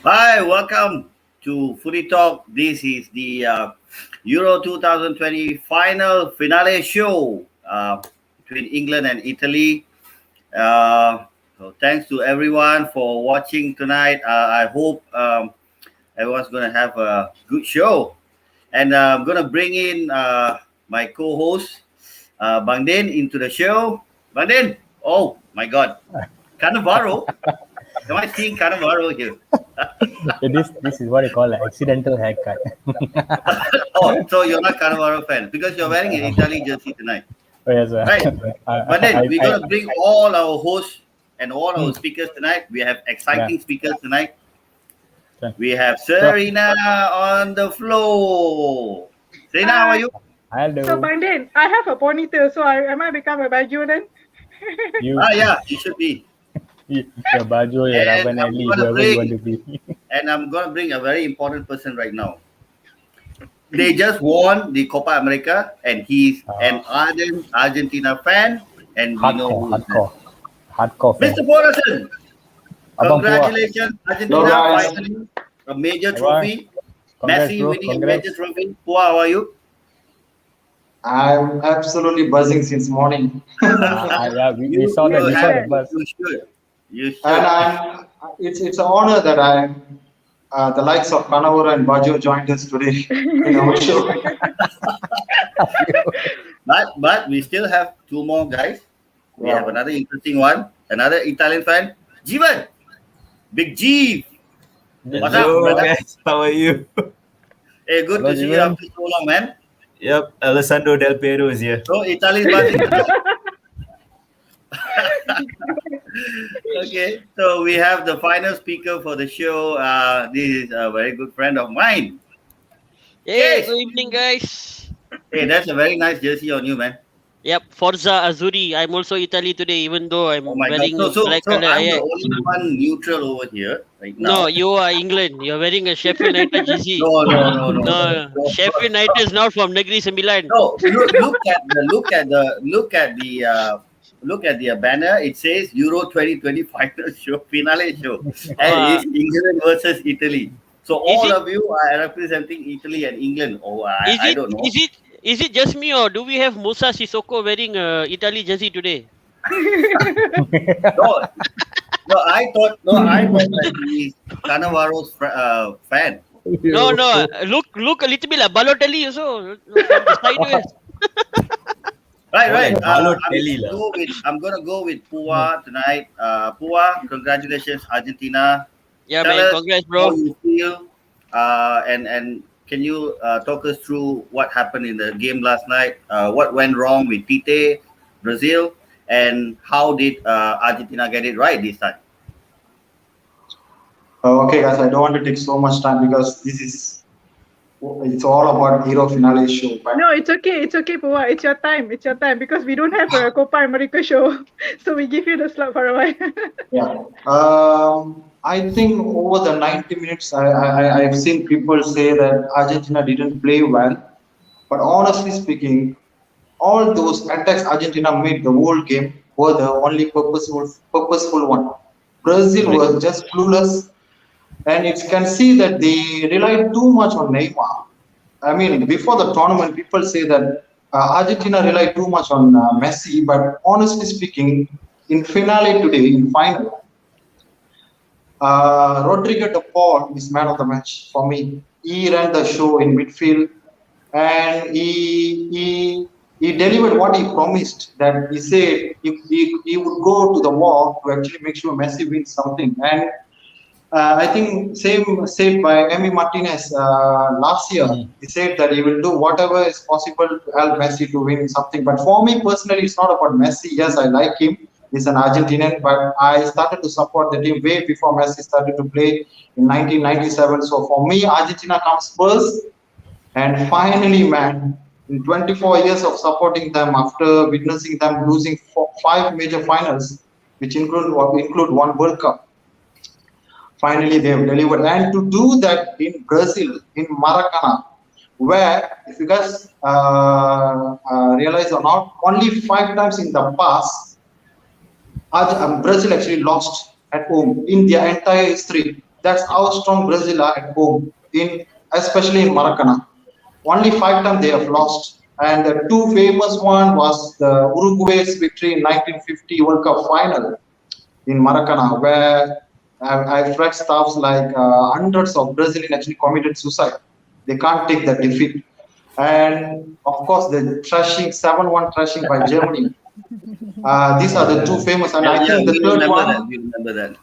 Hi, welcome to Footy Talk. This is the Euro 2020 final finale show between England and Italy. So thanks to everyone for watching tonight. I hope everyone's going to have a good show. And I'm going to bring in my co-host, Bang Din, into the show. Bang Din, oh my God, Cannavaro. Am I seeing Cannavaro here? This is what you call an accidental haircut. Oh, so you're not Cannavaro fan because you're wearing an Italy jersey tonight, Oh, yes, right? But then we're I gonna bring all our hosts and all our hmm, speakers tonight. We have yeah. exciting speakers tonight. So, We have so Serena on the floor. Serena, how are Hi. you? So hello, Bangden, I have a ponytail, so am I become a baju then? you, Ah, yeah, you should be. your Bajo, your And I'm Ravanelli, gonna whoever you want bring to be. a very important person right now. They just won the Copa America, and he's uh, an ardent Argentina fan, and we know hardcore, who is that. hardcore, hardcore fan. Mr. Patterson, Abang Puah, congratulations, Hello Argentina, guys, finally a major abang, trophy. congrats, Messi bro, winning a major congrats. trophy. Pua, how are you? I'm absolutely buzzing since morning, Yeah, we you saw you that, we Maybe saw have the that. bus. you should you and should. it's an honor that the likes of Kanawara and Bajo joined us today in our show. But we still have two more guys. We have Yeah, another interesting one, another Italian fan, Jivan, Big G. What's Big up, Hello brother? G. guys, how are you? Hey, good Hello, to see you Jivan. after so long, man. Yep, Alessandro Del Piero is here. So Italy is buzzing tonight. Okay, so we have the final speaker for the show. This is a very good friend of mine. Hey, Yes. good evening, guys. Hey, that's a very nice jersey on you, man. Yep, Forza Azzurri. I'm also Italy today, even though Oh I'm my God. wearing So, a so, black so color. I'm the only one neutral over here right No, now. you are England. You're wearing a Sheffield United jersey. No, no, no, no, no. No, No, Sheffield United is not from Negri Sembilan. no. Look at the banner. It says Euro 2020 final show, finale show, and Uh, it's England versus Italy. So is all it? of you are representing Italy and England. Oh, Is I it? don't know. Is it? Is it just me, or do we have Musa Sissoko wearing a Italy jersey today? No, no, I thought that he's Cannavaro's fan. No, Yo. no. Look a little bit like Balotelli also from the sideways. Right, More right. like Balotelli lah. I'm gonna go with Pua tonight. Pua, congratulations, Argentina. Yeah, Tell man. us Congrats, how bro. you feel, and can you talk us through what happened in the game last night? What went wrong with Tite, Brazil, and how did Argentina get it right this time? okay guys, I don't want to take so much time because it's all about hero finale show. But No, it's okay. It's okay, Pua. It's your time. It's your time because we don't have a Copa America show, so we give you the slot for a while. yeah, I think over the 90 minutes, I've seen people say that Argentina didn't play well. But honestly speaking, all those attacks Argentina made the whole game were the only purposeful one. Brazil Correct. was just clueless, and it can see that they relied too much on Neymar. I mean, before the tournament, people say that Argentina relied too much on Messi, but honestly speaking, in finale today, in final, Rodrigo de Paul is man of the match for me. He ran the show in midfield, and he delivered what he promised. That he said he would go to the wall to actually make sure Messi wins something. And I think same said by Emi Martinez last year. Hmm. He said that he will do whatever is possible to help Messi to win something. But for me personally, it's not about Messi. Yes, I like him. He's an Argentinian, but I started to support the team way before Messi started to play in 1997. So for me, Argentina comes first. And finally, man, in 24 years of supporting them, after witnessing them losing five major finals, which include one World Cup, finally they have delivered. And to do that in Brazil, in Maracana, where, if you guys realize or not, only five times in the past, Brazil actually lost at home in their entire history. That's how strong Brazil are at home, especially in Maracanã. Only 5 times they have lost. And the two famous one was the Uruguay's victory in 1950 World Cup final in Maracanã, where I've read stuffs like hundreds of Brazilians actually committed suicide. They can't take the defeat. And of course, the thrashing, 7-1 thrashing by Germany. These are the two famous. And I think the third one, We remember that.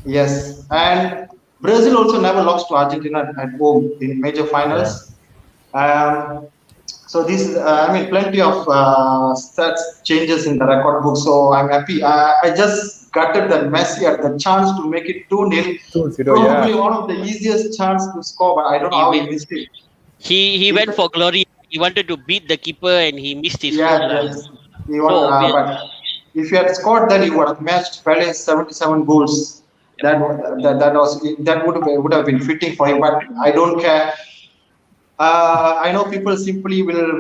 yes. And Brazil also never lost to Argentina at home in major finals. So this, I mean, plenty of stats changes in the record book. So I'm happy. I just gutted that Messi had the chance to make it 2-0. 2-0, Probably yeah. one of the easiest chance to score, but I don't know how he missed it. He went for glory. He wanted to beat the keeper and he missed his Yeah, shot. yes. He So won, obvious. but if he had scored that, he would have matched Pele's 77 goals. That would have been fitting for him. But I don't care. I know people simply will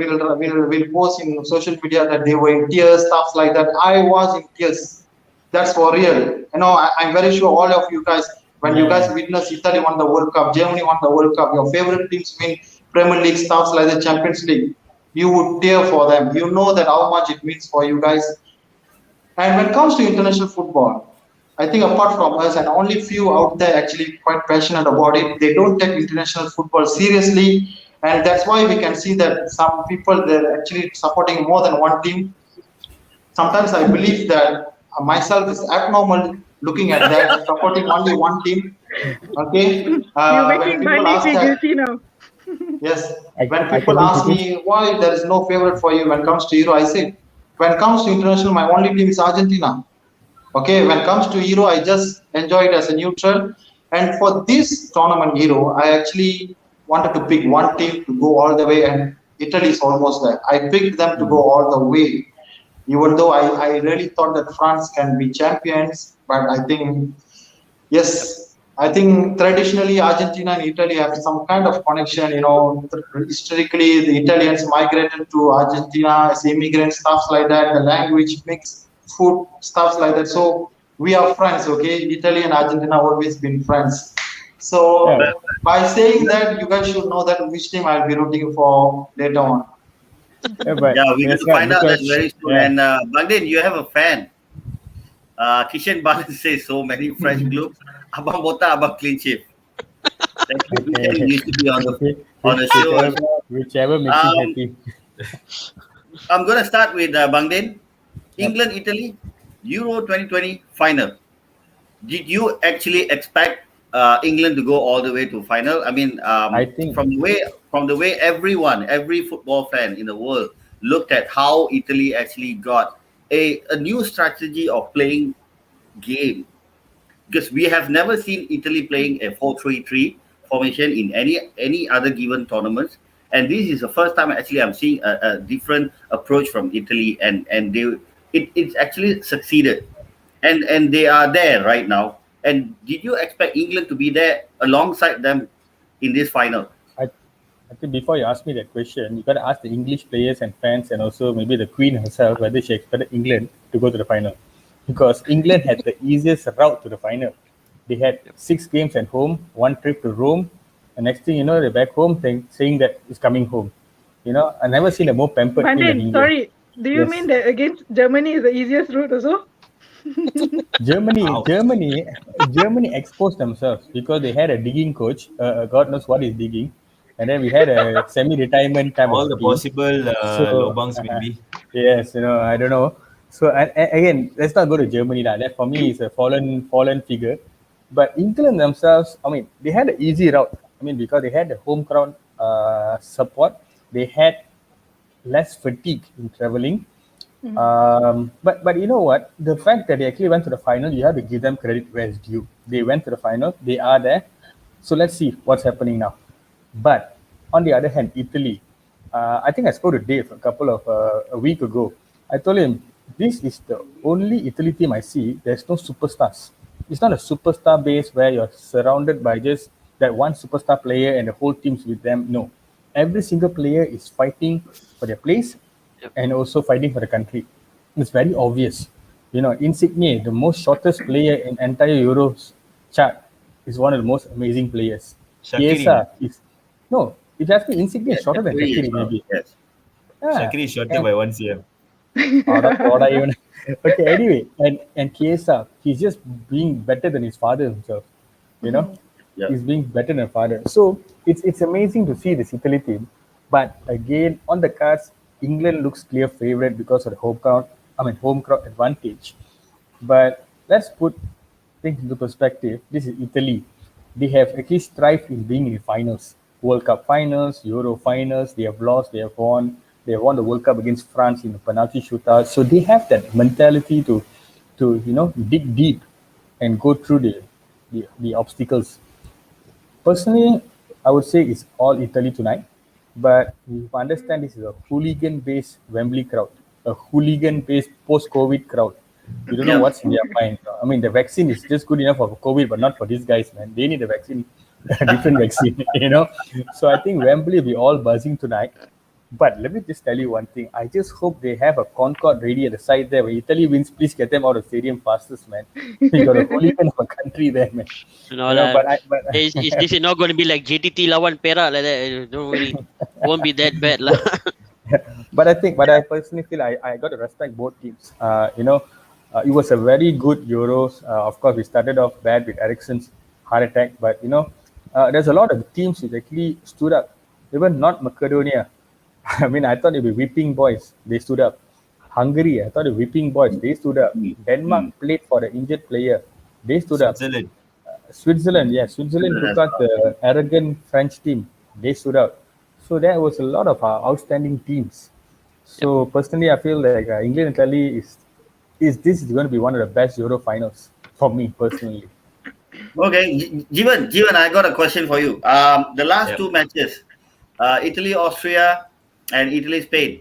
post in social media that they were in tears, stuff like that. I was in tears. That's for real. I'm very sure all of you guys, when you guys witness Italy won the World Cup, Germany won the World Cup, your favorite teams win Premier League, stuff like the Champions League, you would tear for them. You know that how much it means for you guys. And when it comes to international football, I think apart from us and only few out there actually quite passionate about it, they don't take international football seriously. And that's why we can see that some people, they're actually supporting more than one team. Sometimes I believe that myself is abnormal looking at that, supporting only one team. Okay? You're When making people Bani ask feel that, guilty now. yes, I when can people be ask British. me why there is no favorite for you when it comes to Euro, I say, when it comes to international, my only team is Argentina. Okay, when it comes to Euro, I just enjoy it as a neutral. And for this tournament Euro, I actually wanted to pick one team to go all the way, and Italy is almost there. I picked them to go all the way, even though I really thought that France can be champions. But I think, yes, I think traditionally Argentina and Italy have some kind of connection. Historically, the Italians migrated to Argentina as immigrants, stuff like that. The language mix, food, stuff like that. So we are friends, okay? Italy and Argentina have always been friends. So Yeah. by saying that, you guys should know that which team I'll be rooting for later on. Yeah, but Yeah, we're going that's to not find out that because very soon. yeah. And Baghdad, you have a fan. Kishan Balan says so many fresh globes. Abang Bota, Abang Clean Shift. Thank you. Okay. He used to be on the show. Whichever makes him happy. I'm going to start with Bangden. England, Italy, Euro 2020 final. Did you actually expect England to go all the way to final? I mean, I think from the way every football fan in the world looked at how Italy actually got a new strategy of playing game, because we have never seen Italy playing a 4-3-3 formation in any other given tournaments, and this is the first time actually I'm seeing a different approach from Italy, and it's actually succeeded, and they are there right now. And did you expect England to be there alongside them in this final? I think before you ask me that question, you got to ask the English players and fans, and also maybe the Queen herself, whether she expected England to go to the final, because England had the easiest route to the final. They had 6 games at home, 1 trip to Rome, and next thing you know, they're back home saying that it's coming home. I never seen a more pampered team than Bandin, England. sorry. Do you Yes. mean that against Germany is the easiest route also? Germany exposed themselves because they had a digging coach. God knows what is digging, and then we had a semi-retirement type All of the team. possible lobangs maybe. Yes, I don't know. So and again, let's not go to Germany. That for me is a fallen figure. But England themselves, I mean, they had an easy route. I mean, because they had the home crowd support, they had less fatigue in traveling. But you know what? The fact that they actually went to the final, you have to give them credit where it's due. They went to the final. They are there. So let's see what's happening now. But on the other hand, Italy. I think I spoke to Dave a week ago. I told him this is the only Italy team I see. There's no superstars. It's not a superstar base where you're surrounded by just that one superstar player and the whole team's with them. No, every single player is fighting for their place and also fighting for the country. It's very obvious. Insigne, the most shortest player in entire Euros chart, is one of the most amazing players. Shaqiri. Chiesa is no. If you ask me, Insigne is shorter than Shaqiri is Shaqiri, short, maybe. yes. Yeah. Shaqiri is shorter And by 1 cm. Oda even. Okay, anyway, and Chiesa, he's just being better than his father himself. You know, Yeah. he's being better than father. So it's amazing to see this Italy team. But again, on the cards, England looks clear favorite because of the home crowd. I mean, home crowd advantage. But let's put things into perspective. This is Italy. They have at least thrived in being in finals, World Cup finals, Euro finals. They have lost, they have won. They have won the World Cup against France in the penalty shootout. So they have that mentality to dig deep and go through the obstacles. Personally, I would say it's all Italy tonight, but we understand this is a hooligan-based Wembley crowd, a hooligan-based post-COVID crowd. We don't know Yeah. what's in their mind. I mean, the vaccine is just good enough for COVID, but not for these guys, man. They need a vaccine, a different vaccine. So I think Wembley will be all buzzing tonight. But let me just tell you one thing. I just hope they have a Concorde ready at the side there. When Italy wins, please get them out of the stadium fastest, man. We got a hooligan of a country there, man. No lah. But This is not going to be like JTT lawan Perak like that. Don't worry. Won't be that bad lah. but I personally feel I got to respect both teams. It was a very good Euros. Of course, we started off bad with Eriksen's heart attack, but there's a lot of teams which actually stood up. Even not Macedonia. I mean, I thought it'd be whipping boys. They stood up. Hungary, I thought it whipping boys. They stood up. Denmark played for the injured player. They stood up. Switzerland. Switzerland took out the arrogant French team. They stood out. So there was a lot of outstanding teams. So personally, I feel like England and Italy is this is going to be one of the best Euro finals for me personally. Okay, Jivan, I got a question for you. The last Yep. two matches, Italy, Austria, and Italy, Spain.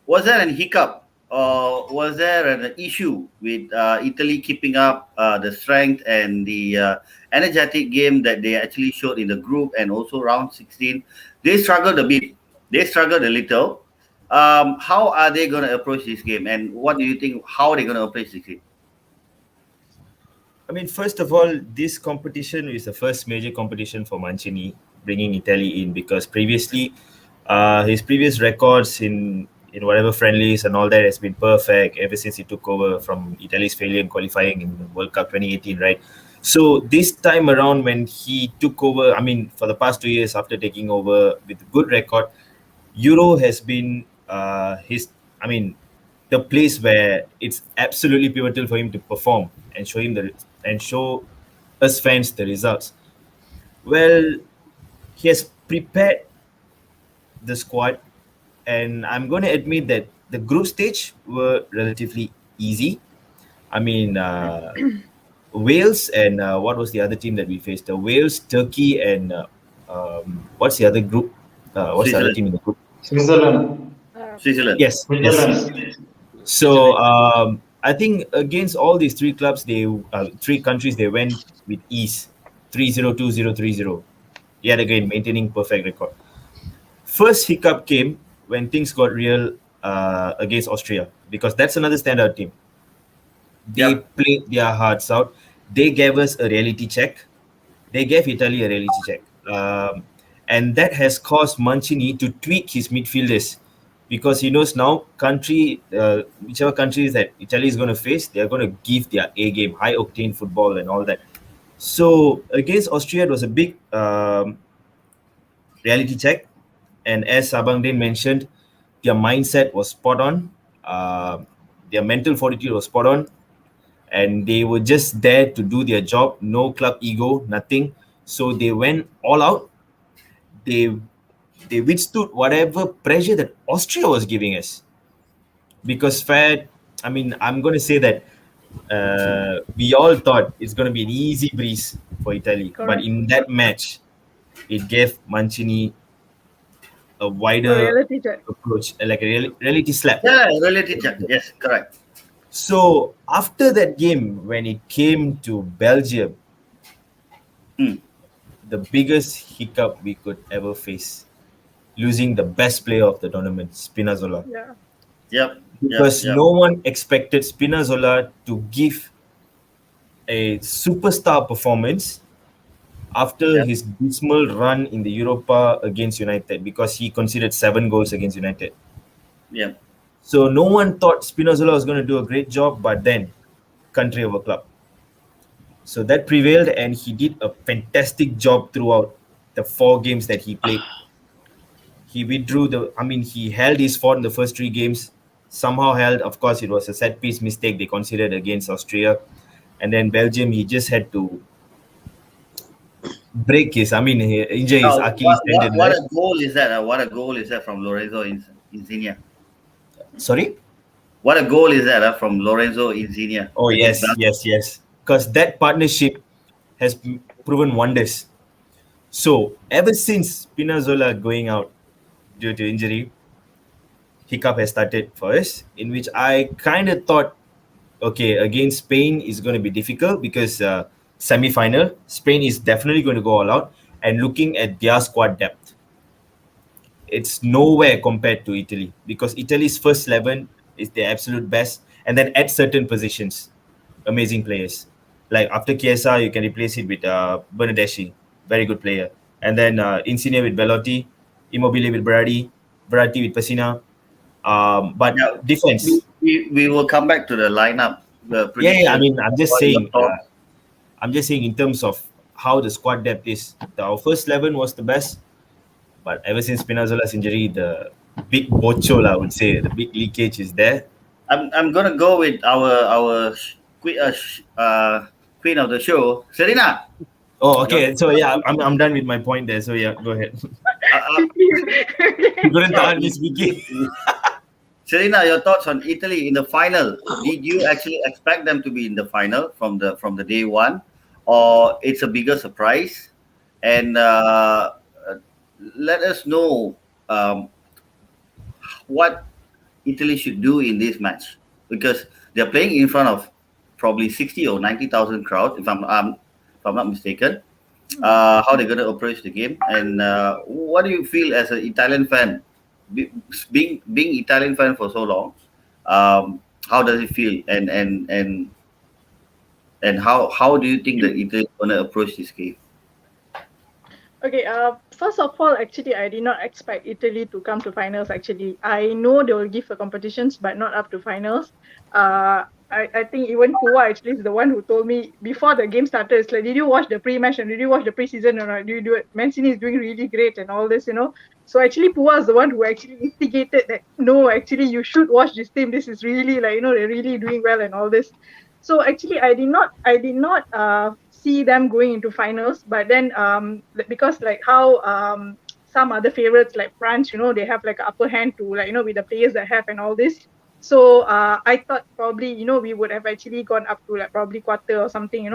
Was there an hiccup or was there an issue with Italy keeping up the strength and the energetic game that they actually showed in the group and also round 16? They struggled a bit. They struggled a little. How are they going to approach this game? And what do you think? How are they going to approach this game? I mean, first of all, this competition is the first major competition for Mancini, bringing Italy in, because previously, his previous records in whatever friendlies and all that has been perfect ever since he took over from Italy's failure in qualifying in the World Cup 2018, right? So this time around, when he took over, I mean, for the past 2 years after taking over with a good record, Euro has been the place where it's absolutely pivotal for him to perform and show us fans the results. Well, he has prepared the squad, and I'm going to admit that the group stage were relatively easy. I mean, Wales and what was the other team that we faced? Wales, Turkey, and what's the other group? What's the other Switzerland. team in the group? Switzerland. Switzerland. Yes. Switzerland. So I think against all these three clubs, three countries, they went with ease, 3-0, 2-0, 3-0. Yet again, maintaining perfect record. First hiccup came when things got real against Austria, because that's another standout team. They played their hearts out. They gave us a reality check. They gave Italy a reality check. And that has caused Mancini to tweak his midfielders, because he knows now whichever countries that Italy is going to face, they're going to give their A game, high octane football and all that. So against Austria, it was a big reality check. And as Sabangdin mentioned, their mindset was spot on. Their mental fortitude was spot on. And they were just there to do their job. No club ego, nothing. So they went all out. They withstood whatever pressure that Austria was giving us. Because I'm going to say that we all thought it's going to be an easy breeze for Italy. Correct. But in that match, it gave Mancini a wider reality check. approach, like a reality slap. Yeah, reality check. Yes, correct. So after that game, when it came to Belgium, the biggest hiccup we could ever face, losing the best player of the tournament, Spinazzola. Yeah. Yep. Because no one expected Spinazzola to give a superstar performance after Yeah. his dismal run in the Europa against United because he conceded 7 goals against United. Yeah. So no one thought Spinazzola was going to do a great job, but then country over club. So that prevailed, and he did a fantastic job throughout the 4 games that he played. He withdrew he held his fort in the first 3 games, somehow held. Of course, it was a set piece mistake they considered against Austria. And then Belgium, he just had to injure his Now, Achilles tendon, what right? a goal is that? What a goal is that from Lorenzo Insigne? Sorry? What a goal is that from Lorenzo Insigne Oh, against yes, Belgium? yes, yes. Because that partnership has proven wonders. So, ever since Spinazzola going out due to injury, hiccup has started for us, in which I kind of thought, okay, against Spain is going to be difficult because semi-final, Spain is definitely going to go all out. And looking at their squad depth, it's nowhere compared to Italy because Italy's first 11 is the absolute best. And then at certain positions, amazing players. Like after Chiesa, you can replace it with Bernardeschi, very good player. And then Insigne with Belotti, Immobile with Verratti with Pessina. But Yeah, defense, we will come back to the lineup yeah. I prediction. mean, What are your thoughts? I'm just saying in terms of how the squad depth is. Our first 11 was the best, but ever since Spinazzola's injury, the big bocho, I would say, the big leakage is there. I'm gonna go with our queen of the show, Serena. Oh, Your okay. So yeah, I'm done with my point there. So yeah, go ahead. uh, You couldn't uh, tahan me speaking. Serena, your thoughts on Italy in the final? Did you actually expect them to be in the final from the day one, or it's a bigger surprise? And let us know um, what Italy should do in this match because they're playing in front of probably 60 or 90,000 crowd, if I'm not mistaken. How they're going to approach the game, and what do you feel as an Italian fan, being Italian fan for so long? How does it feel, and how do you think that Italy is going to approach this game? Okay, first of all, actually, I did not expect Italy to come to finals. Actually, I know they will give the competitions, but not up to finals. I think even Pua actually is the one who told me before the game started. It's like, did you watch the pre-match and did you watch the pre-season or not? Do you do it? Mancini is doing really great and all this. So actually, Pua is the one who actually instigated that. No, actually, you should watch this team. This is really they're really doing well and all this. So actually, I did not see them going into finals, but then because like how some other favorites like France, they have like an upper hand to with the players that have and all this. So I thought probably we would have actually gone up to like probably quarter or something,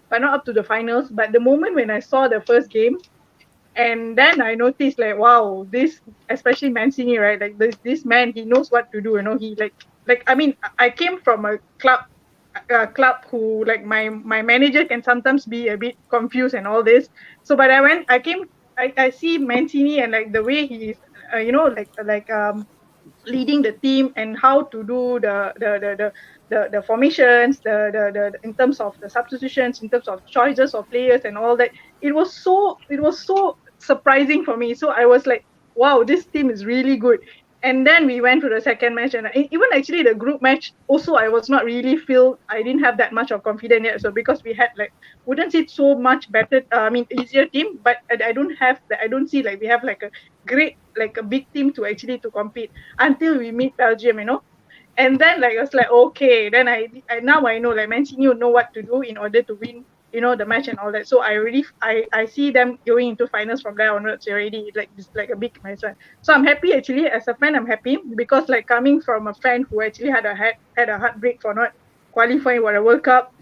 but not up to the finals. But the moment when I saw the first game, and then I noticed like, wow, this especially Mancini, right? Like this man, he knows what to do. He like I mean, I came from a club who like my manager can sometimes be a bit confused and all this. So but I see Mancini and like the way he is, leading the team and how to do the formations, in terms of the substitutions, in terms of choices of players and all that. It was so surprising for me. So I was like, wow, this team is really good. And then we went to the second match, and even actually the group match also, I didn't have that much of confidence yet. So because we had like, wouldn't say so much better, easier team, but I don't see like we have like a great, like a big team to actually to compete until we meet Belgium. And then like I was like, okay, then I now I know like Mancini know what to do in order to win, the match and all that. So I see them going into finals from there onwards already, like this like a big match. So I'm happy actually as a fan. I'm happy because like coming from a fan who actually had a heartbreak for not qualifying for the World Cup,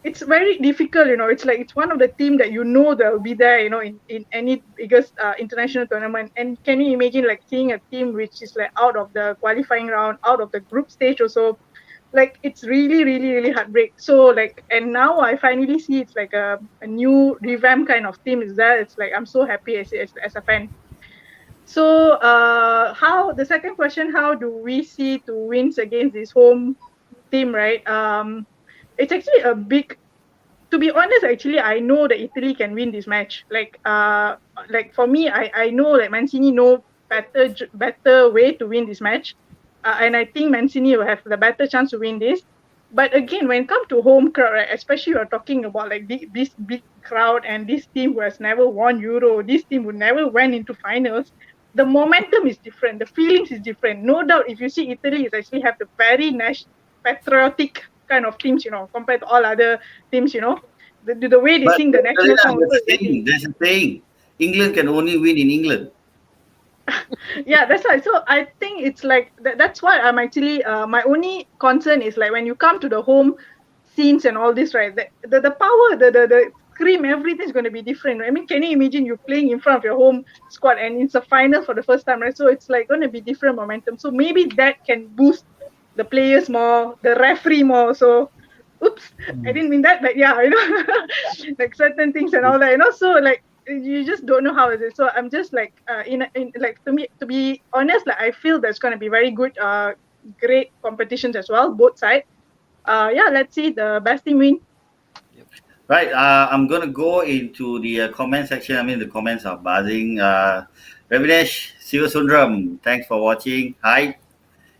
it's very difficult. It's like it's one of the team that they'll be there, in any biggest international tournament. And can you imagine like seeing a team which is like out of the qualifying round, out of the group stage also? Like it's really, really, really heartbreak. So like, and now I finally see it's like a new revamp kind of team is there. It's like I'm so happy as a fan. So how the second question, how do we see to wins against this home team, right? It's actually a big to be honest, actually, I know that Italy can win this match. Like for me, I know that Mancini know better way to win this match, and I think Mancini will have the better chance to win this. But again, when it comes to home crowd, right, especially you're talking about like this big crowd and this team who has never won Euro, this team who never went into finals, the momentum is different, the feelings is different. No doubt, if you see Italy is actually have the very patriotic kind of teams, compared to all other teams, the way they But sing the national song also is very. there's a saying, England can only win in England. Yeah, that's why. So I think it's like that's why I'm actually my only concern is like when you come to the home scenes and all this, right? The power, the scream, everything's going to be different. I mean, can you imagine you playing in front of your home squad and it's a final for the first time, right? So it's like going to be different momentum. So maybe that can boost the players more, the referee more. So, oops, I didn't mean that, but yeah, like certain things and all that, So like you just don't know how is it. So I'm just like in like to be honest, like I feel there's going to be very good, great competitions as well, both sides. Yeah, let's see the best team win. Right, I'm going to go into the comment section. I mean, the comments are buzzing. Ravinesh Sivasundram, thanks for watching. Hi.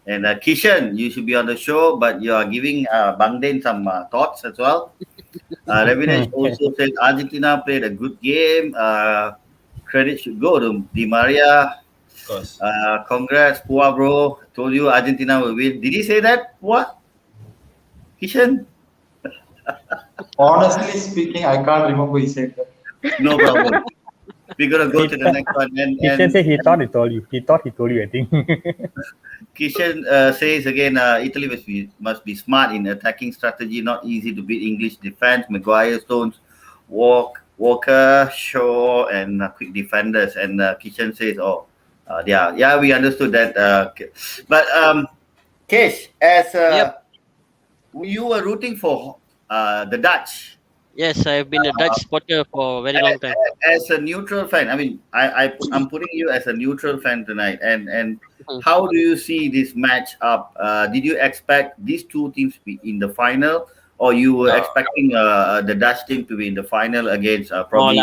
And Kishan, you should be on the show, but you are giving Bangden some thoughts as well. Ravinesh also said Argentina played a good game. Credit should go to Di Maria. Of course. Congrats, Pua bro. Told you Argentina will win. Did he say that? What? Kishan? Honestly speaking, I can't remember he said that. No problem. We're gonna go to the next one. Kishan said he thought he told you. He thought he told you, I think. Kishan says again, Italy must be smart in attacking strategy. Not easy to beat English defense. Maguire, Stones, Walker, Shaw, and quick defenders. And Kishan says, yeah, we understood that. But Kesh, as Yep. you were rooting for the Dutch. Yes, I've been a Dutch supporter for a very long time. As a neutral fan, I mean, I'm putting you as a neutral fan tonight. And how do you see this match up? Did you expect these two teams to be in the final, or you were expecting the Dutch team to be in the final against probably?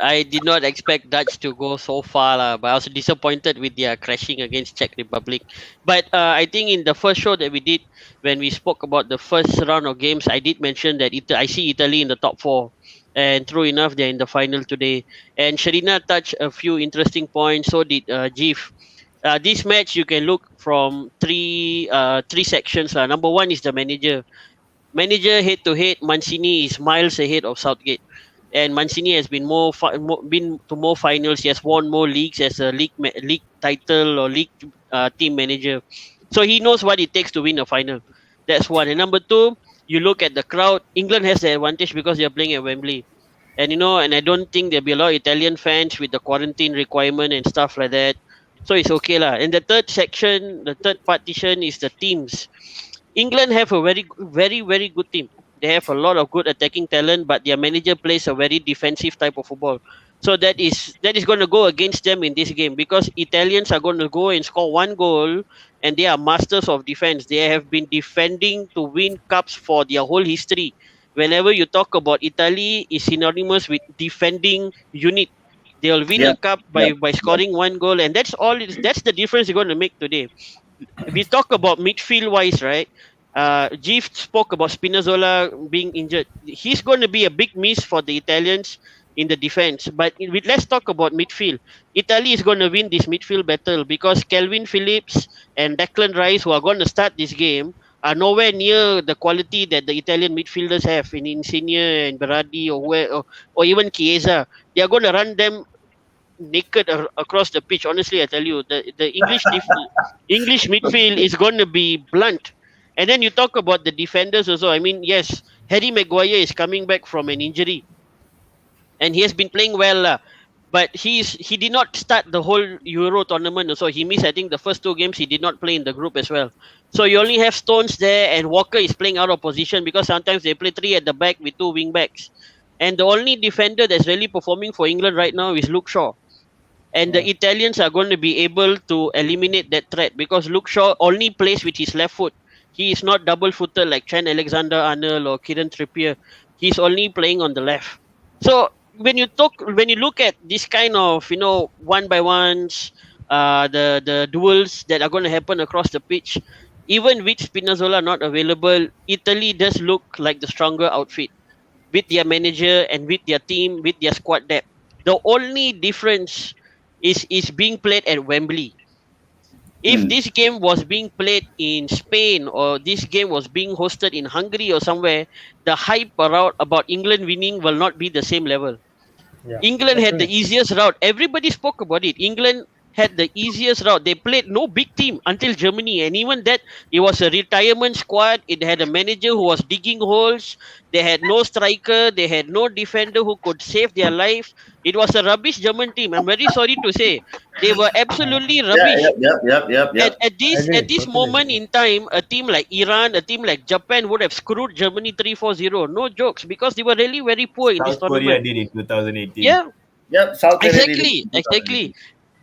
I did not expect Dutch to go so far, but I was disappointed with their crashing against Czech Republic. But I think in the first show that we did, when we spoke about the first round of games, I did mention that I see Italy in the top 4. And true enough, they're in the final today. And Sharina touched a few interesting points, so did Jif. This match, you can look from three sections. Number one is the manager. Manager head-to-head, Mancini is miles ahead of Southgate. And Mancini has been been to more finals. He has won more leagues as a league title or league team manager. So he knows what it takes to win a final. That's one. And number two, you look at the crowd. England has the advantage because they are playing at Wembley. And and I don't think there'll be a lot of Italian fans with the quarantine requirement and stuff like that. So it's okay lah. And the third section, the third partition is the teams. England have a very, very, very good team. They have a lot of good attacking talent, but their manager plays a very defensive type of football. So that is going to go against them in this game because Italians are going to go and score one goal, and they are masters of defense. They have been defending to win cups for their whole history. Whenever you talk about Italy, is synonymous with defending unit. They'll win a cup by scoring one goal, and that's all. That's the difference they're going to make today. We talk about midfield wise, right? Jeff spoke about Spinazzola being injured. He's going to be a big miss for the Italians in the defense. But let's talk about midfield. Italy is going to win this midfield battle because Calvin Phillips and Declan Rice, who are going to start this game, are nowhere near the quality that the Italian midfielders have in Insigne and Berardi or even Chiesa. They are going to run them naked across the pitch. Honestly, I tell you, the English midfield is going to be blunt. And then you talk about the defenders also. I mean, yes, Harry Maguire is coming back from an injury, and he has been playing well. But he did not start the whole Euro tournament. So he missed, I think, the first 2 games. He did not play in the group as well. So you only have Stones there, and Walker is playing out of position because sometimes they play 3 at the back with 2 wing backs. And the only defender that's really performing for England right now is Luke Shaw. And the Italians are going to be able to eliminate that threat because Luke Shaw only plays with his left foot. He is not double-footed like Trent Alexander-Arnold or Kieran Trippier. he's only playing on the left. So when you look at this kind of one by ones, the duels that are going to happen across the pitch, even with Spinazzola not available, Italy does look like the stronger outfit with their manager and with their team, with their squad depth. The only difference is being played at Wembley. If Mm. this game was being played in Spain or this game was being hosted in Hungary or somewhere, the hype around about England winning will not be the same level. Yeah, England that's had the true. easiest route. Everybody spoke about it. England had the easiest route. They played no big team until Germany, and even that, it was a retirement squad. It had a manager who was digging holes. They had no striker. They had no defender who could save their life. It was a rubbish German team. I'm very sorry to say, they were absolutely Yeah, rubbish. yep, yep, yep, yep, At, yep. at I this agree, at this totally moment agree. in time, a team like Iran, a team like Japan would have screwed Germany 3-4-0. No jokes, because they were really very poor in this South Korea tournament. did in 2018. Yeah, Yep, South Korea did it exactly, in exactly. 2018.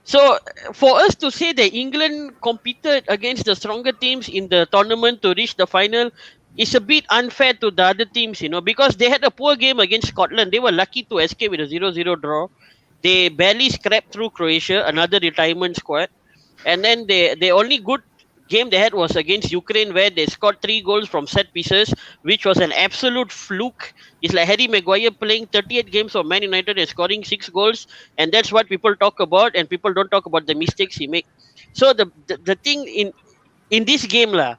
So for us to say that England competed against the stronger teams in the tournament to reach the final is a bit unfair to the other teams, because they had a poor game against Scotland. They were lucky to escape with a 0-0 draw. They barely scraped through Croatia, another retirement squad. And then the only good game they had was against Ukraine, where they scored 3 goals from set pieces, which was an absolute fluke. It's like Harry Maguire playing 38 games for Man United and scoring 6 goals, and that's what people talk about, and people don't talk about the mistakes he make. So the thing in this game lah,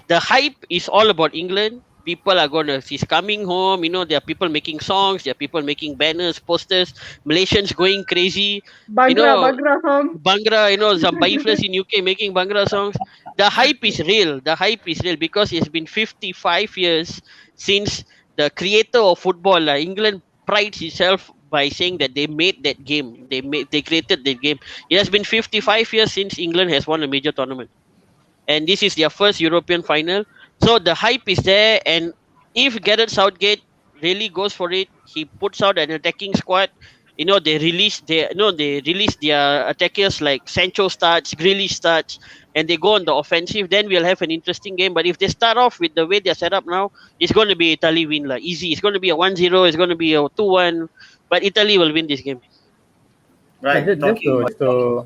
the hype is all about England. People are gonna, she's coming home. There are people making songs. There are people making banners, posters. Malaysians going crazy. You Bagra, know, Bagra song. Bhangra, some Baiflas in UK making Bhangra songs. The hype is real. The hype is real because it's been 55 years since the creator of football, England, prides itself by saying that they made that game. They created that game. It has been 55 years since England has won a major tournament, and this is their first European final. So the hype is there, and if Gareth Southgate really goes for it, he puts out an attacking squad. They release their attackers like Sancho starts, Grealish starts, and they go on the offensive. Then we'll have an interesting game. But if they start off with the way they're set up now, it's going to be Italy win like easy. It's going to be a 1-0. It's going to be a 2-1. But Italy will win this game. Yeah, Right, talking.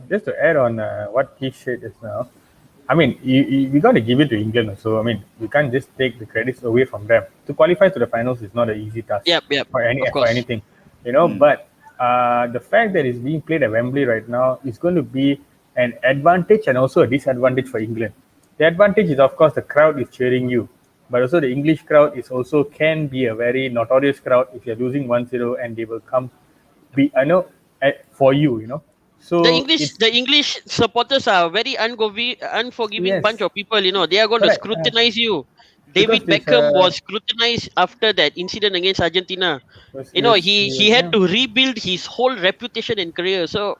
just to add on what he said just now. I mean, we got to give it to England also. I mean, we can't just take the credits away from them. To qualify to the finals is not an easy task Yep, yep. Of for course. anything, Mm. But the fact that it's being played at Wembley right now is going to be an advantage and also a disadvantage for England. The advantage is, of course, the crowd is cheering you, but also the English crowd is also can be a very notorious crowd if you're losing 1-0, and they will come be for you. the So English it's the English supporters are a very unforgiving bunch yes, of people. They are going to correct. scrutinize you. Because David this Beckham was scrutinized after that incident against Argentina. He had yeah. to rebuild his whole reputation and career. So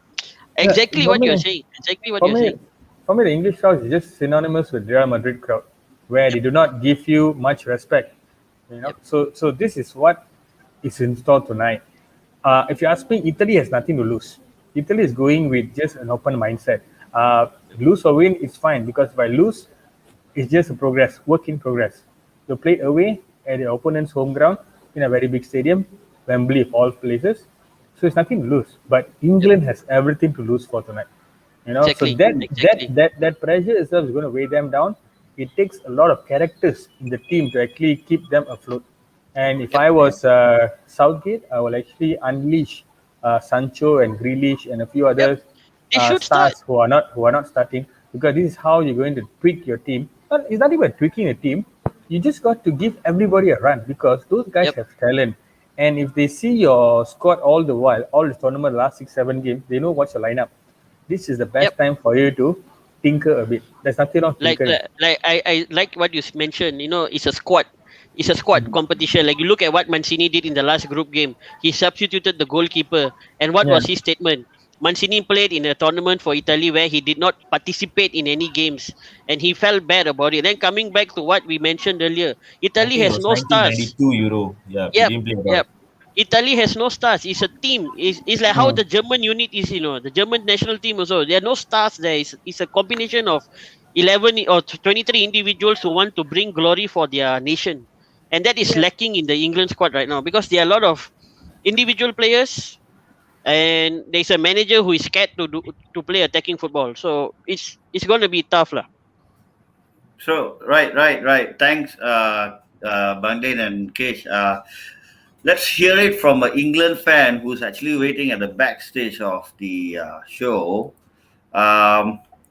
Yeah, exactly for what you're me, saying. Exactly what for you're me, saying. for me, the English crowd is just synonymous with Real Madrid crowd, where they do not give you much respect. Yep. So this is what is in store tonight. If you ask me, Italy has nothing to lose. Italy is going with just an open mindset. Lose or win is fine, because by lose, it's just a work in progress. You play away at your opponent's home ground in a very big stadium, Wembley of all places. So it's nothing to lose. But Yep. England has everything to lose for tonight. So Exactly. Exactly. that pressure itself is going to weigh them down. It takes a lot of characters in the team to actually keep them afloat. And if Yep. I was Southgate, I will actually unleash Sancho and Grealish and a few Yep. other They should start. stars who are not starting, because this is how you're going to tweak your team. But it's not even tweaking a team. You just got to give everybody a run, because those guys Yep. have talent. And if they see your squad all the while, all the tournament, last 6-7 games, they know what's your lineup. This is the Yep. best time for you to tinker a bit. There's nothing wrong like tinkering. like I like what you mentioned. It's a squad competition. Like, you look at what Mancini did in the last group game. He substituted the goalkeeper, and what Yeah, was his statement? Mancini played in a tournament for Italy where he did not participate in any games, and he felt bad about it. Then coming back to what we mentioned earlier, I Italy think it has was no stars. 1992 Euro. Yeah, he Yep, didn't play at all. yep. Italy has no stars. It's a team. It's like how mm, the German unit is. The German national team also. There are no stars there. It's a combination of 11 or 23 individuals who want to bring glory for their nation. and that is lacking in the England squad right now because there are a lot of individual players, and there's a manager who is scared to play attacking football. So it's going to be tough, lah. So right. Thanks, Bangden and Kesh. Let's hear it from an England fan who's actually waiting at the backstage of the show.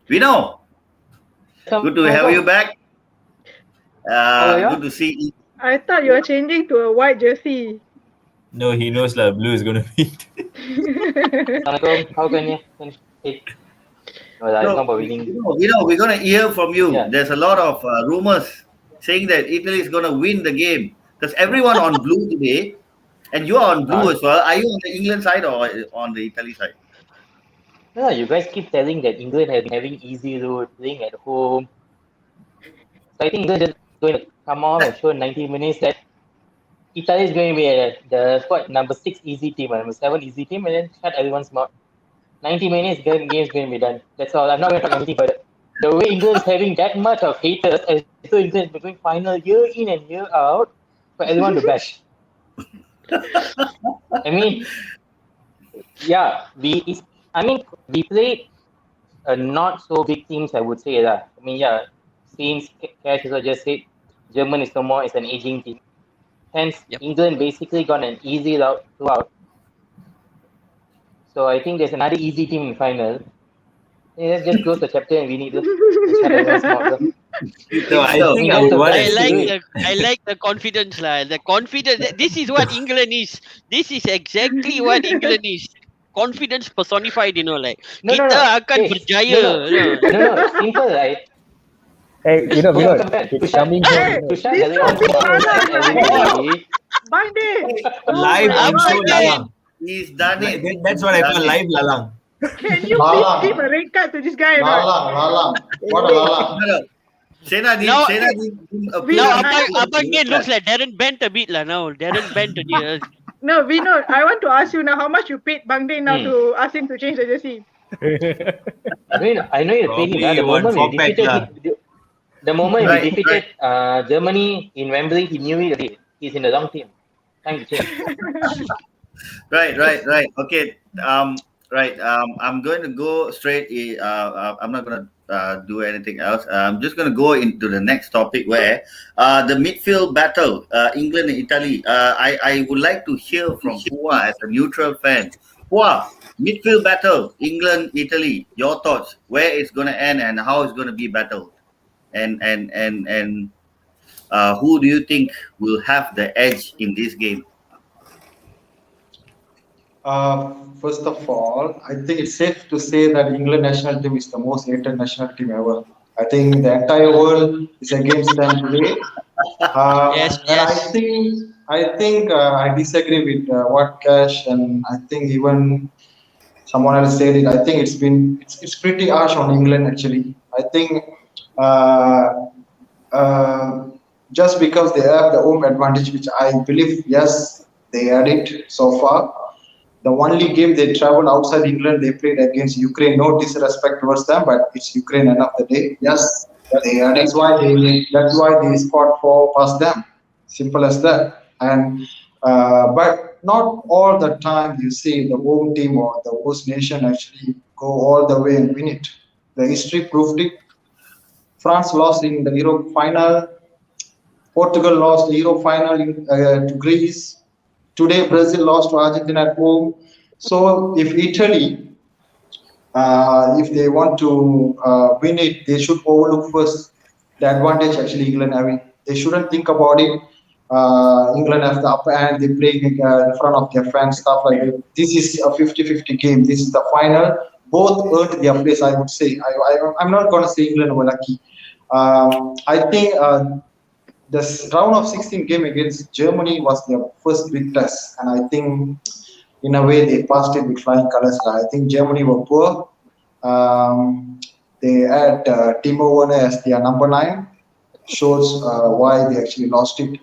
We know. Good to have you back. Good to see you. I thought you were changing to a white jersey. No, he knows lah. Blue is gonna beat. How can you? No, it's not about winning. We're gonna hear from you. Yeah. There's a lot of rumors saying that Italy is gonna win the game because everyone on blue today, and you are on blue as well. Are you on the England side or on the Italy side? No, you guys keep telling that England has been having easy road, playing at home. So I think England is just going to come on and show 90 minutes that Italy is going to be the number 6 easy team, number 7 easy team, and then shut everyone's mouth. 90 minutes, game is going to be done. That's all. I'm not going to talk anything further. The way England is having that much of haters, as so England is going final year in and year out for everyone to bash. I mean, yeah, we played a not so big teams, I would say that. I mean, yeah, since Cash also just said, Germany is no more, it's an aging team. Hence, England basically got an easy route throughout. So I think there's another easy team in final. Let's just close the chapter and we need to shut everyone's mouth. So I think I would want I like the confidence, lah. The confidence. This is what England is. This is exactly what England is. Confidence personified, kita akan berjaya. No, simple, right? Hey, it's coming from To shut everybody. Live I'm show Bangden. Lalang. He's done it. That's what I call live lalang. Can you please give a red card to this guy? Lalang. What a Lalang. Sena Now Now, Abang looks like Darren Bent a bit lah now. Darren Bent. No, we know. I want to ask you now how much you paid Bangden now to ask him to change the jersey. I know you're paying Probably the moment Right, we defeated Germany in Wembley, he knew it already. He's in the wrong team. Time to change. Right. Okay. I'm going to go straight. I'm not going to do anything else. I'm just going to go into the next topic where the midfield battle, England and Italy. I would like to hear from Hua as a neutral fan. Hua, midfield battle, England, Italy. Your thoughts? Where it's going to end and how it's going to be battled? And who do you think will have the edge in this game? First of all, I think it's safe to say that England national team is the most hated national team ever. I think the entire world is against them today. Yes. And I disagree with what Cash and I think even someone else said it. I think it's pretty harsh on England actually. I think just because they have the home advantage, which I believe yes they had it so far. The only game they traveled outside England, they played against Ukraine. No disrespect towards them, but it's Ukraine end of the day. Yes, that's why they scored 4 past them. Simple as that. And but not all the time you see the home team or the host nation actually go all the way and win it. The history proved it. France lost in the Euro final. Portugal lost the Euro final to Greece. Today, Brazil lost to Argentina at home. So, if Italy, if they want to win it, they should overlook first the advantage actually England having. They shouldn't think about it. England have the upper hand. They play in front of their fans, stuff like that. This is a 50-50 game. This is the final. Both earned their place, I would say. I'm not going to say England were lucky. I think this round of 16 game against Germany was their first big test, and I think in a way they passed it with flying colors. I think Germany were poor. They had Timo Werner as their number 9. Shows why they actually lost it.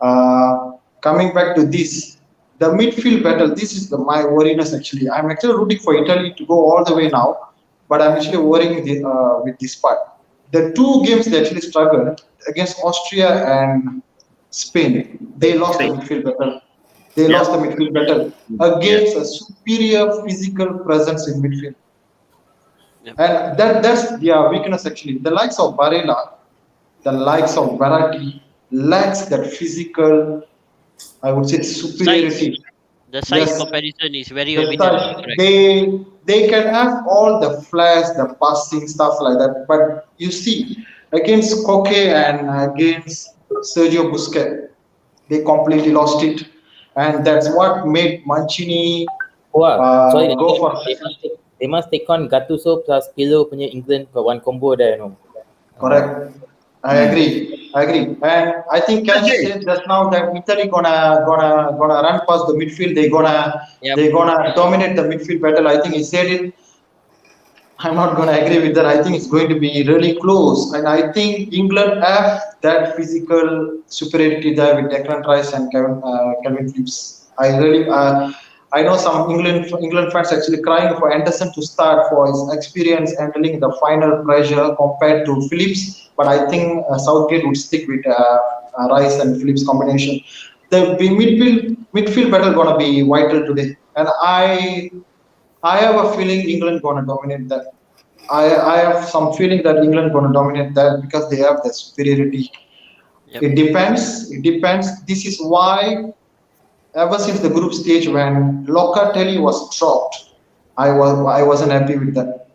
Coming back to this, the midfield battle. This is my worriness actually. I'm actually rooting for Italy to go all the way now, but I'm actually worrying with this part. The 2 games they actually struggled against Austria and Spain. They lost the Spain. midfield battle. They Yeah. lost the midfield battle against a superior physical presence in midfield. Yep. And that's their weakness actually. The likes of Barella, the likes of Verratti lacks that physical, I would say, Size. superiority. The size Yes, comparison is very the evident. style. Correct. They can have all the flash, the passing stuff like that. But you see, against Koke and against Sergio Busquets, they completely lost it, and that's what made Mancini Wah, sorry, go for. they must take on Gattuso plus Pirlo punya England got one combo there, no? Correct. I agree. I agree. And I think Cash Okay. said just now that Italy gonna run past the midfield. Yep. They gonna dominate the midfield battle. I think he said it. I'm not gonna agree with that. I think it's going to be really close. And I think England have that physical superiority there with Declan Rice and Calvin Phillips. I know some England fans actually crying for Anderson to start for his experience handling the final pressure compared to Phillips, but I think Southgate would stick with Rice and Phillips combination. The midfield battle gonna be vital today, and I have a feeling England gonna dominate that. I have some feeling that England gonna dominate that because they have the superiority. Yep. It depends. It depends. This is why ever since the group stage when Locatelli was dropped, I wasn't happy with that.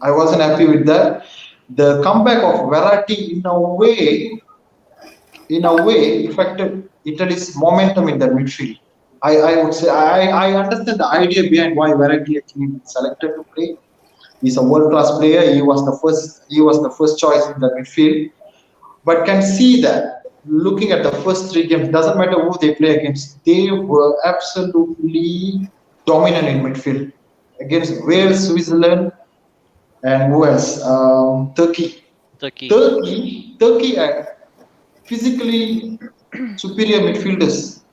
I wasn't happy with that. The comeback of Verratti in a way affected Italy's momentum in the midfield. I would say I understand the idea behind why Verratti actually selected to play. He's a world class player. He was the first choice in the midfield. But can see that looking at the first three games, doesn't matter who they play against, they were absolutely dominant in midfield against Wales, Switzerland, and who else? Turkey. Turkey. Turkey are physically superior midfielders,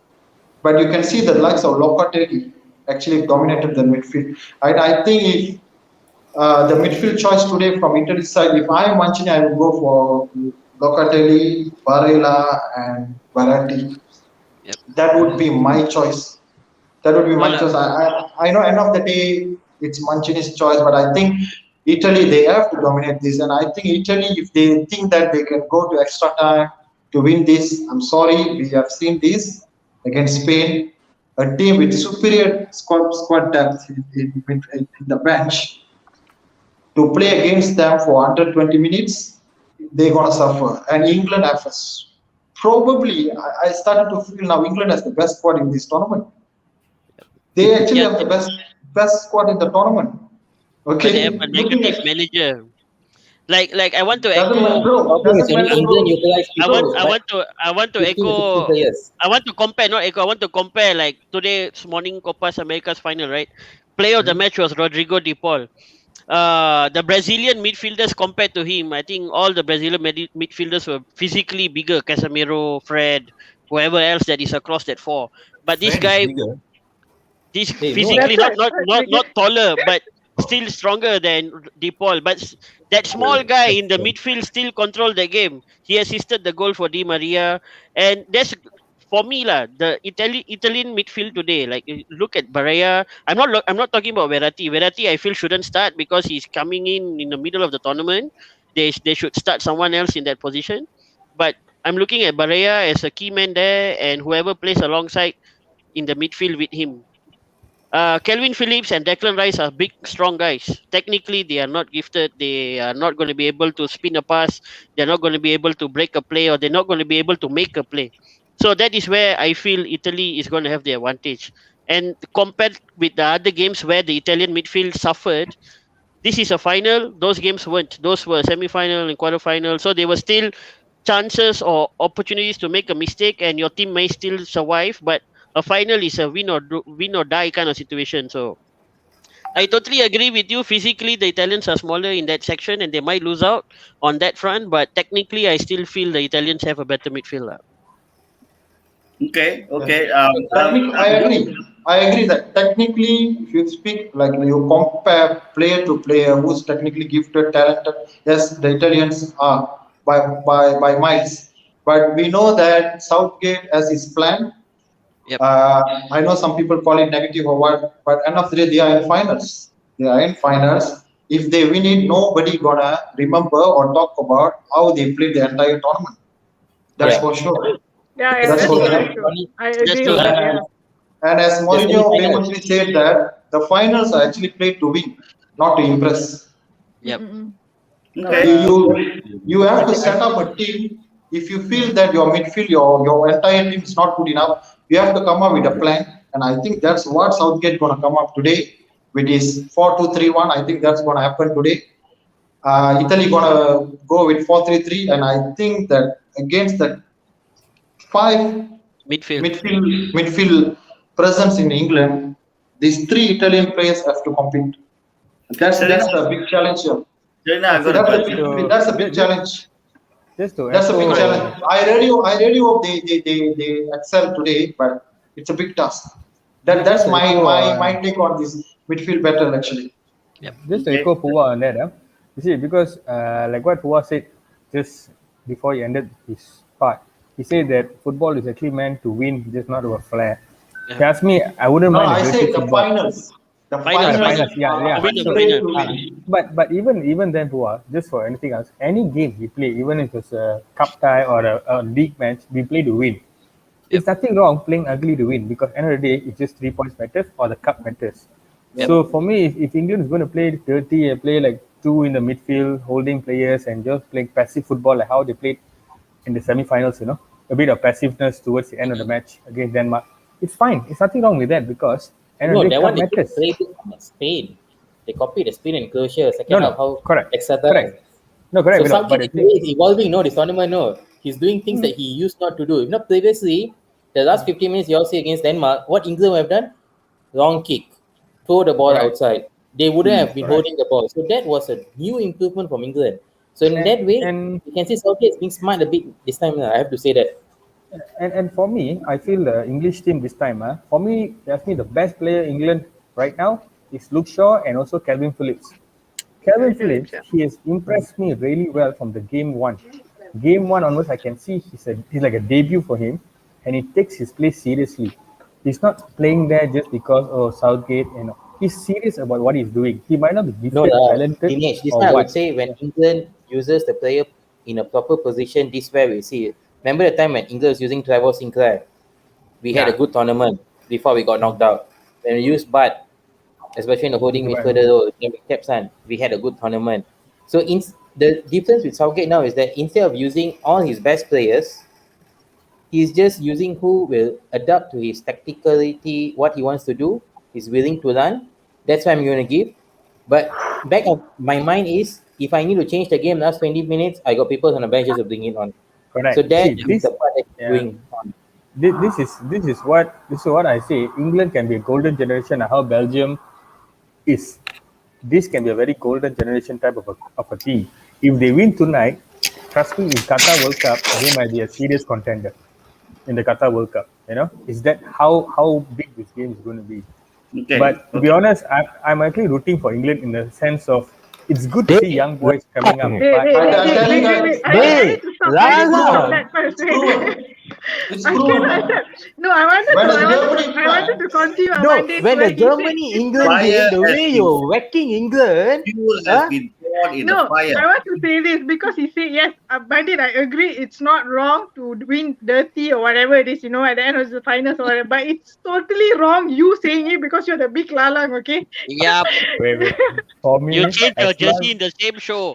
but you can see the likes of Locatelli actually dominated the midfield. I think if the midfield choice today from Italy side, if I am Mancini, I would go for Locatelli, Barella, and Verratti. Yep. That would be my choice. That would be my Well, choice. I know end of the day it's Mancini's choice, but I think Italy they have to dominate this, and I think Italy if they think that they can go to extra time to win this, I'm sorry, we have seen this against Spain, a team with superior squad depth in the bench to play against them for under 20 minutes, they're gonna suffer. And England have probably I started to feel now England has the best squad in this tournament. They actually yeah, have the best squad in the tournament. but they have Okay, a looking negative at manager. Like I want to doesn't matter, echo. bro. Problem is Doesn't only matter, England bro. utilize people, I but want to 50 to 60 echo. players. I want to compare, not echo. I want to compare like today's morning Copa America's final, right? Player of the match was Rodrigo De Paul. The Brazilian midfielders compared to him, I think all the Brazilian midfielders were physically bigger. Casemiro, Fred, whoever else that is across that four. But this Fred is guy, bigger. this Hey, no, physically That's right. not taller, but still stronger than DePaul. But that small guy in the midfield still controlled the game. He assisted the goal for Di Maria, and that's for me lah. The Italian midfield today, like you look at Barella. I'm not talking about Verratti. Verratti, I feel shouldn't start because he's coming in the middle of the tournament. They should start someone else in that position. But I'm looking at Barella as a key man there, and whoever plays alongside in the midfield with him. Kelvin Phillips and Declan Rice are big, strong guys. Technically, they are not gifted. They are not going to be able to spin a pass. They're not going to be able to break a play, or they're not going to be able to make a play. So that is where I feel Italy is going to have the advantage. And compared with the other games where the Italian midfield suffered, this is a final. Those games weren't. Those were semi-final and quarter-final. So they were still chances or opportunities to make a mistake, and your team may still survive. But a final is a win or die kind of situation. So I totally agree with you. Physically, the Italians are smaller in that section, and they might lose out on that front. But technically, I still feel the Italians have a better midfield. Okay. Okay. I agree. I agree that technically, if you speak like you compare player to player who's technically gifted, talented, yes, the Italians are by miles. But we know that Southgate has his plan. Yep. I know some people call it negative or what, but end of the day, they are in finals. They are in finals. If they win it, nobody gonna remember or talk about how they played the entire tournament. That's Yeah. for sure. Yeah, That's that's for true. sure. That's true. Only I That's agree true. on that. Yeah. And as the Mourinho semi-final. famously said that the finals are actually played to win, not to impress. Yep. Mm-mm. No, Okay. You have I to think set up a team. If you feel that your midfield, your entire team is not good enough, you have to come up with a plan. And I think that's what Southgate gonna come up today with his 4-2-3-1. I think that's gonna happen today. Italy gonna go with 4-3-3, and I think that against the five Midfield. midfield presence in England, these three Italian players have to compete. That's Serena, the big challenge here. Serena, no, I've got a That's a question. big so that's a big just, challenge. just to That's a big echo, challenge. I really hope they excel today, but it's a big task. That's just to echo, my take on this midfield battle actually. Yep. just to Okay. echo Pua on that. You see, because like what Pua said just before he ended his part, he said that football is actually meant to win, just not a flair. If you Yeah. ask me, I wouldn't No, mind a I dirty say the football. finals. The Finals, The finals finals, yeah, To yeah. win the So, play final. to win. but even then, Pua, just for anything else, any game we play, even if it's a cup tie or a league match, we play to win. Yep. It's nothing wrong playing ugly to win because end of the day, it's just 3 points matters or the cup matters. Yep. So for me, if England is going to play dirty and play like two in the midfield, holding players and just playing passive football like how they played in the semi-finals, a bit of passiveness towards the end of the match against Denmark, it's fine. It's nothing wrong with that because end of No, the day, that cup one they took matters. playbook from Spain. They copied the Spain and Croatia No, second half, how correct, etc. No, correct, So Vinod, but Southgate the is the way thing, he's evolving, no, this tournament, no. He's doing things that he used not to do. If not previously, the last 15 minutes you all see against Denmark, what England would have done? Wrong kick. Throw the ball correct, outside. They wouldn't have been correct. holding the ball. So that was a new improvement from England. So in that way, And you can see Southgate is being smart a bit this time. I have to say that. and for me, I feel the English team this time. For me, definitely the best player in England right now is Luke Shaw and also Calvin Phillips. Calvin Phillips, Phillips, yeah. he has impressed me really well from the game one. Game one onwards, I can see he's like a debut for him, and he takes his play seriously. He's not playing there just because Southgate, he's serious about what he's doing. He might not be No, gifted, talented, Dinesh, this or one I would what. say when England uses the player in a proper position, this is where we see it. Remember the time when England was using Trevor Sinclair? We had a Yeah. good tournament before we got knocked out. When we used Bud, especially in the holding Right. midfielder role, Capson, we had a good tournament. So the difference with Southgate now is that instead of using all his best players, he's just using who will adapt to his tacticality, what he wants to do. He's willing to run. That's what I'm going to give. But back of my mind is if I need to change the game last 20 minutes, I got people on the bench just to bring it on. So Correct. that See, is this, the part that he's yeah, doing on. this is what I say. England can be a golden generation. How Belgium is. This can be a very golden generation type of a team. If they win tonight, trust me, in Qatar World Cup, they might be a serious contender in the Qatar World Cup. Is that how big this game is going to be? Okay. But to be honest, I'm actually rooting for England in the sense of it's good to see young boys coming up. Wait, But wait, wait, I'm wait, telling wait, you, wait. I Hey, need to stop. I need to stop Raza! that first. it's Wait. proven. It's I proven. cannot accept. No, I wanted When to. is Germany I wanted to continue No, Amande's when the where he said Germany England Fire game, the has way been you're whacking England, fuel has been poured in the no, fire. I want to say this because he said yes, Bandit, I agree it's not wrong to win dirty or whatever it is, at the end of the finals or whatever, but it's totally wrong you saying it because you're the big lalang, okay? Yep. wait. For me, You changed your as long jersey in the same show.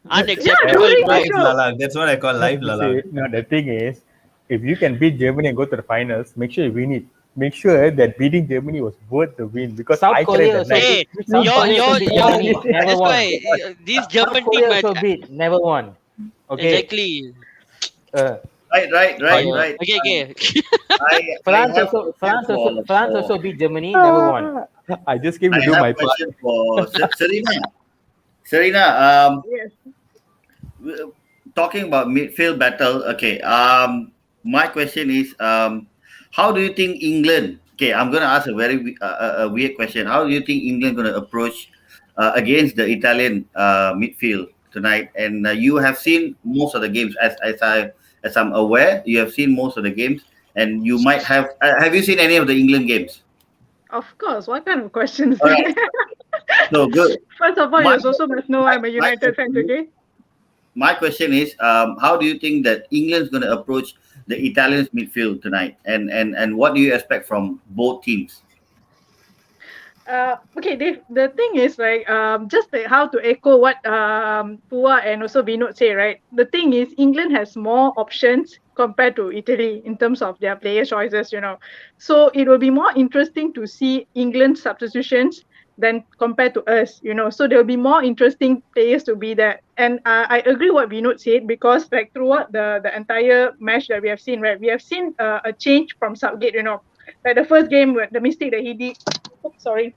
Yeah, Unacceptable, during bro. the Live show. Lalang. That's what I call live you Lalang. see, no, the thing is, if you can beat Germany and go to the finals, make sure you win it. Make sure that beating Germany was worth the win because South I Korea cried the also night. Hey, beat South Korea also beat Germany, never that's won. why this South German Korea team, also beat, never won. Okay. exactly. Uh, Right. Okay. France have also question France for also beat Germany, never won. I just came I to do have my a part. question for Serena. Serena, Yes. talking about midfield battle. Okay. My question is, how do you think England? Okay, I'm gonna ask a very a weird question. How do you think England gonna approach against the Italian midfield tonight? And you have seen most of the games, as as I'm aware, you have seen most of the games, and you might have. Have you seen any of the England games? Of course. What kind of questions? All right. So good. First of all, My, you also must know I'm a my United fan. question is- Okay. my question is, how do you think that England's going to approach the Italians midfield tonight, and what do you expect from both teams? Okay, the thing is like just like how to echo what Pua and also Vinod say, right? The thing is England has more options compared to Italy in terms of their player choices, So it will be more interesting to see England substitutions than compared to us, So there will be more interesting players to be there. And I agree what Vinod said, because like throughout the entire match that we have seen, right? We have seen a change from Southgate, Like the first game, the mistake that he did. Oops, sorry,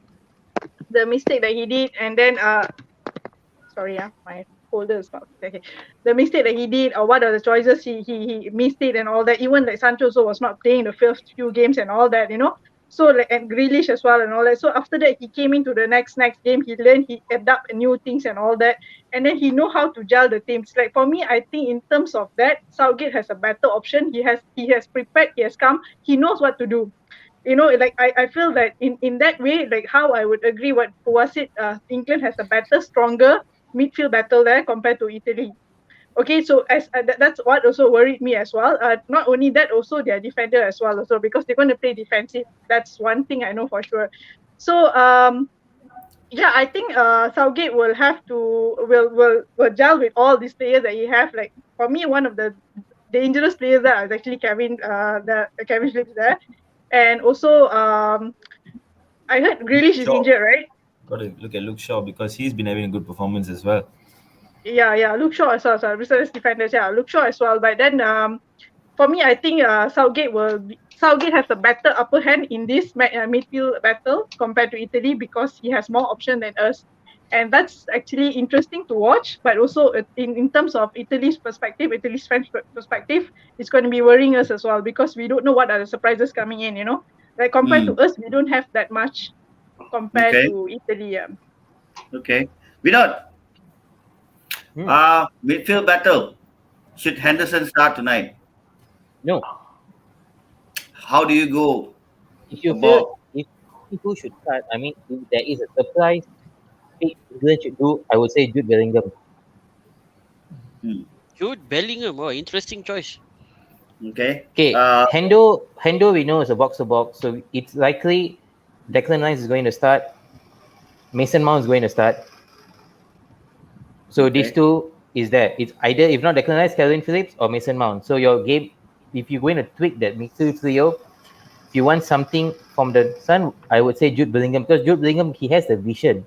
the mistake that he did, and then my folder is not okay. The mistake that he did, or what are the choices he missed it and all that. Even like Sancho also was not playing the first few games and all that, So like, and Grealish as well and all that. So after that, he came into the next game. He learned, he adapt new things and all that, and then he know how to gel the teams. Like for me, I think in terms of that, Southgate has a better option. He has prepared. He has come. He knows what to do. Like I feel that in that way, like how I would agree what was it, England has a better, stronger midfield battle there compared to Italy. Okay, so as that's what also worried me as well. Not only that, also their defender as well, also because they're going to play defensive. That's one thing I know for sure. So yeah, I think Southgate will have to will gel with all these players that he have. Like for me, one of the dangerous players there is actually Kevin Phillips there. And also, I heard Grealish is Shaw. injured, right? Got to look at Luke Shaw because he's been having a good performance as well. Yeah, Luke Shaw as well. So reserve defenders, yeah, Luke Shaw as well. But then, for me, I think Southgate has a better upper hand in this midfield battle compared to Italy, because he has more option than us, and that's actually interesting to watch. But also in terms of Italy's fans' perspective, it's going to be worrying us as well, because we don't know what are the surprises coming in. Like compared to us, we don't have that much compared Okay. to Italy. Yeah. Okay. Vinod, midfield battle. Should Henderson start tonight? No. How do you go If you about? feel if who should start, I mean, if there is a surprise pick England should do, I would say Jude Bellingham. Jude Bellingham, interesting choice. Okay. Okay, Hendo we know is a box to box, so it's likely Declan Rice is going to start, Mason Mount is going to start. So these two is there. It's either, if not Declan Rice, Calvin Phillips, or Mason Mount. So your game, if you're going to tweak that midfield trio, if you want something from the Sun, I would say Jude Bellingham, because Jude Bellingham, he has the vision,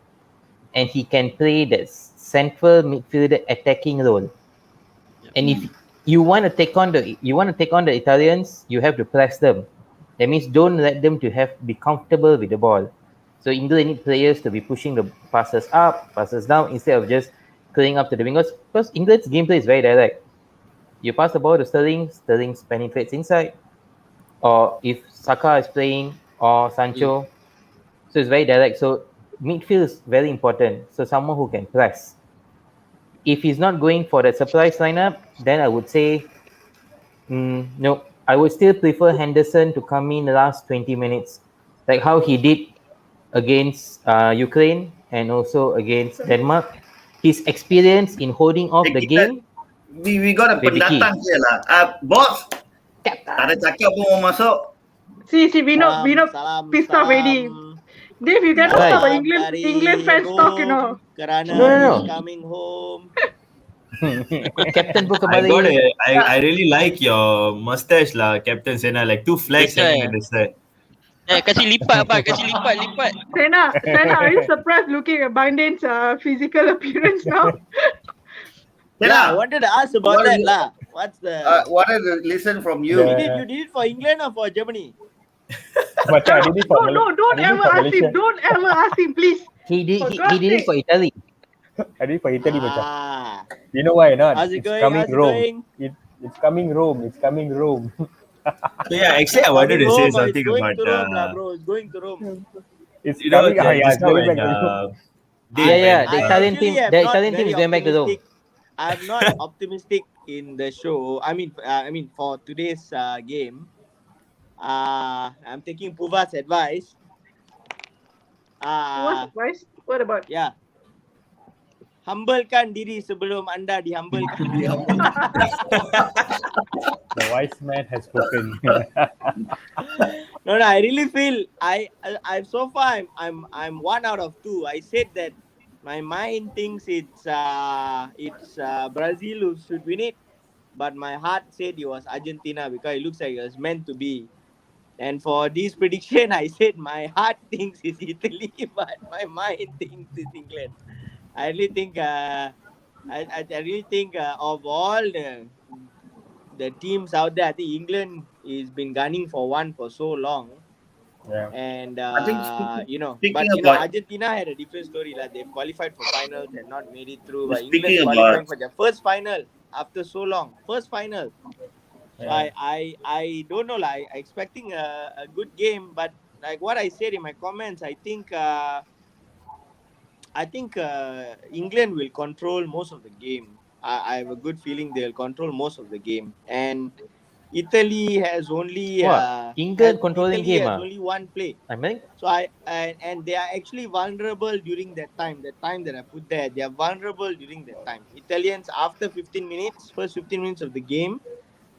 and he can play that central midfielder attacking role. And if you want to take on the Italians, you have to press them. That means don't let them to be comfortable with the ball. So England need players to be pushing the passes up, passes down, instead of just clearing up to the wingers. Because England's gameplay is very direct. You pass the ball to Sterling penetrates inside. Or if Saka is playing, or Sancho. So it's very direct. So midfield is very important. So someone who can press. If he's not going for the surprise lineup, then I would say no. I would still prefer Henderson to come in the last 20 minutes, like how he did against Ukraine and also against Denmark. His experience in holding off the game. We got a Baby pendatang key. here lah. Boss, tak ada cakap pun mau masuk. See, we know pissed off already. Dave, you cannot stop England fans talk, Kerana No. he's coming home. Captain pun kembali. I really like your mustache lah, Captain Sena. Like two flags Yes, hanging at the side. Kasih lipat, Pak. Kasih lipat. Sena, are you surprised looking at Binden's physical appearance now? Yeah, I wanted to ask about that lah. What's the? What is the listen from you? You did it for England or for Germany? Macam I did it for Don't ever ask him. Don't ever ask him, please. He did it for Italy. I did it for Italy macam. Ah, You know why not? how's it It's going? coming How's it Rome. going? It's coming Rome. It's coming Rome. So yeah, actually I wanted to say something going about to Rome, lah, bro. It's going to Rome. It's you know coming. just it's now going when back to Rome. The Italian I team. actually am The not Italian team is very going back to Rome. optimistic. I'm not optimistic in the show. I mean for today's game. I'm taking Puva's advice. What's advice? What about? Yeah. Humblekan diri sebelum anda dihumblekan. The wise man has spoken. No, I really feel I so far I'm 1 out of 2. I said that my mind thinks it's Brazil who should win it, but my heart said it was Argentina because it looks like it was meant to be. And for this prediction, I said my heart thinks it's Italy, but my mind thinks it's England. I really think I really think of all the teams out there, I think England has been gunning for one for so long. Yeah. And I think but speaking you know, about Argentina had a different story. Like they've qualified for finals and not made it through. But England's speaking qualifying about for their first final after so long. First final. So Yeah. I don't know. Like expecting a good game, but like what I said in my comments, I think England will control most of the game. I have a good feeling they'll control most of the game, and Italy has only England controlling game. one play. I mean, So and they are actually vulnerable during that time. The time that I put there, they are vulnerable during that time. Italians after 15 minutes, first 15 minutes of the game,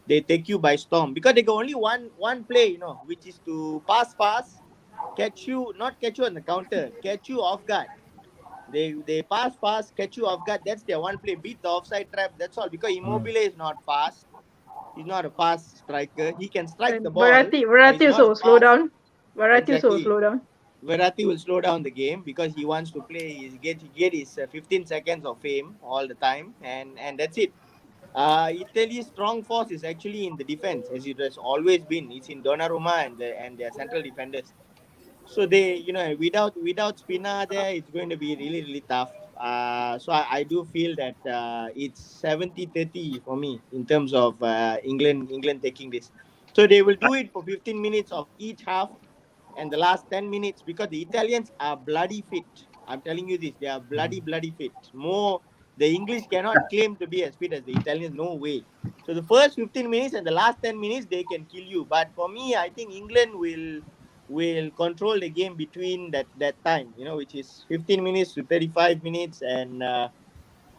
they take you by storm because they got only one play, you know, which is to pass, catch you, not catch you on the counter, catch you off guard. They pass, catch you off guard. That's their one play. Beat the offside trap. That's all. Because Immobile is not fast. He's not a fast striker. He can strike the And ball, but Verratti he's not also will slow fast. down. Verratti also will Exactly. slow down. Verratti will slow down the game because he wants to play. He get his 15 seconds of fame all the time, and that's it. Italy's strong force is actually in the defense, as it has always been. It's in Donnarumma and their central defenders. So they, you know, without Spina there, it's going to be really really tough. So I do feel that it's 70-30 for me in terms of England taking this. So they will do it for 15 minutes of each half, and the last 10 minutes because the Italians are bloody fit. I'm telling you this, they are bloody fit. More, the English cannot claim to be as fit as the Italians. No way. So the first 15 minutes and the last 10 minutes they can kill you. But for me, I think England will control the game between that time, you know, which is 15 minutes to 35 minutes and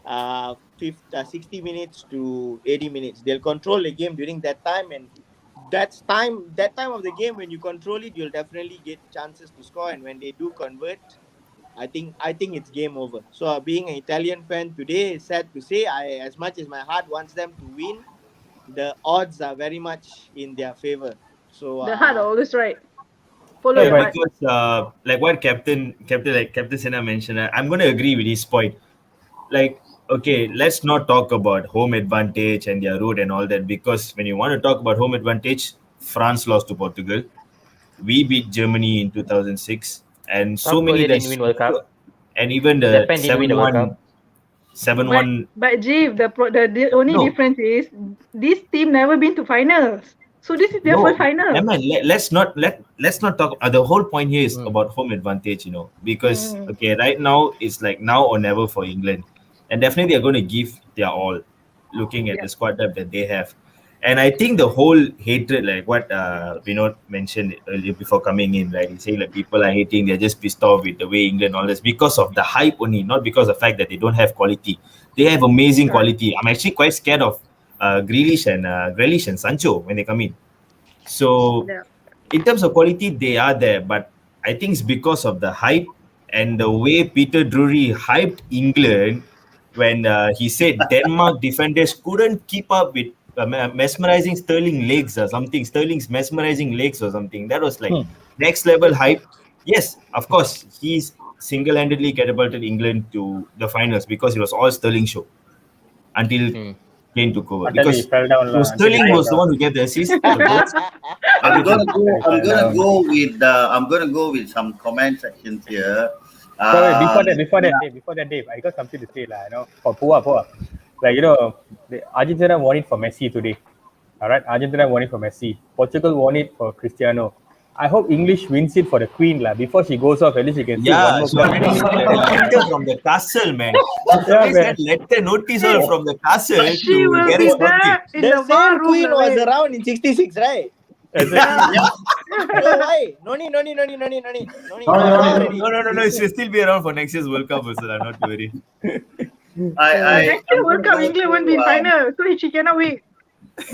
60 minutes to 80 minutes. They'll control the game during that time, and that time of the game when you control it, you'll definitely get chances to score. And when they do convert, I think it's game over. So being an Italian fan today, sad to say, I as much as my heart wants them to win, the odds are very much in their favor. So The heart always right. Follow Yeah, your heart. because like what Captain Senna mentioned, I'm going to agree with his point. Like, okay, let's not talk about home advantage and their route and all that, because when you want to talk about home advantage, France lost to Portugal. We beat Germany in 2006, and South so many Korea like didn't win World Cup. and even the Japan didn't win the World 7-1, Cup. 7-1. But Jeev, the only No, difference is this team never been to finals. So this is their no, first final. Emma, let's not talk. The whole point here is Mm. about home advantage, because Mm. okay, right now it's like now or never for England, and definitely they're going to give their all, looking at Yeah. the squad depth that they have. And I think the whole hatred, like what Vinod mentioned earlier before coming in, right? He's saying like people are hating, they're just pissed off with the way England all this because of the hype only, not because of the fact that they don't have quality. They have amazing Correct. quality. I'm actually quite scared of Grealish and Sancho when they come in. So Yeah. in terms of quality, they are there, but I think it's because of the hype and the way Peter Drury hyped England when he said Denmark defenders couldn't keep up with mesmerizing Sterling legs or something. Sterling's mesmerizing legs or something. That was like next level hype. Yes, of course, he's single-handedly catapulted England to the finals because it was all Sterling show until Kane took over. Until he Because fell down. it was Until he Sterling fell was the down. one who gave the assist, the goals, I'm everything. gonna go. I'm Fell gonna down. go with. I'm gonna go with some comment sections here. So wait, before that, Dave, I got something to say, for Pua. Like, Argentina won it for Messi today. All right, Argentina won it for Messi. Portugal won it for Cristiano. I hope English wins it for the Queen lah. Before she goes off, at least she can see one Yeah, more she already country. sent a letter from the castle, man. She Yeah, already man. sent letter notice all from the castle She to will get be it sorted. there in The the war same room. queen was around in 66, right? Exactly. No, why? No need. No. She'll still be around for next year's World Cup also. I'm not worried. Next year World Cup, England won't be in final, so she cannot wait.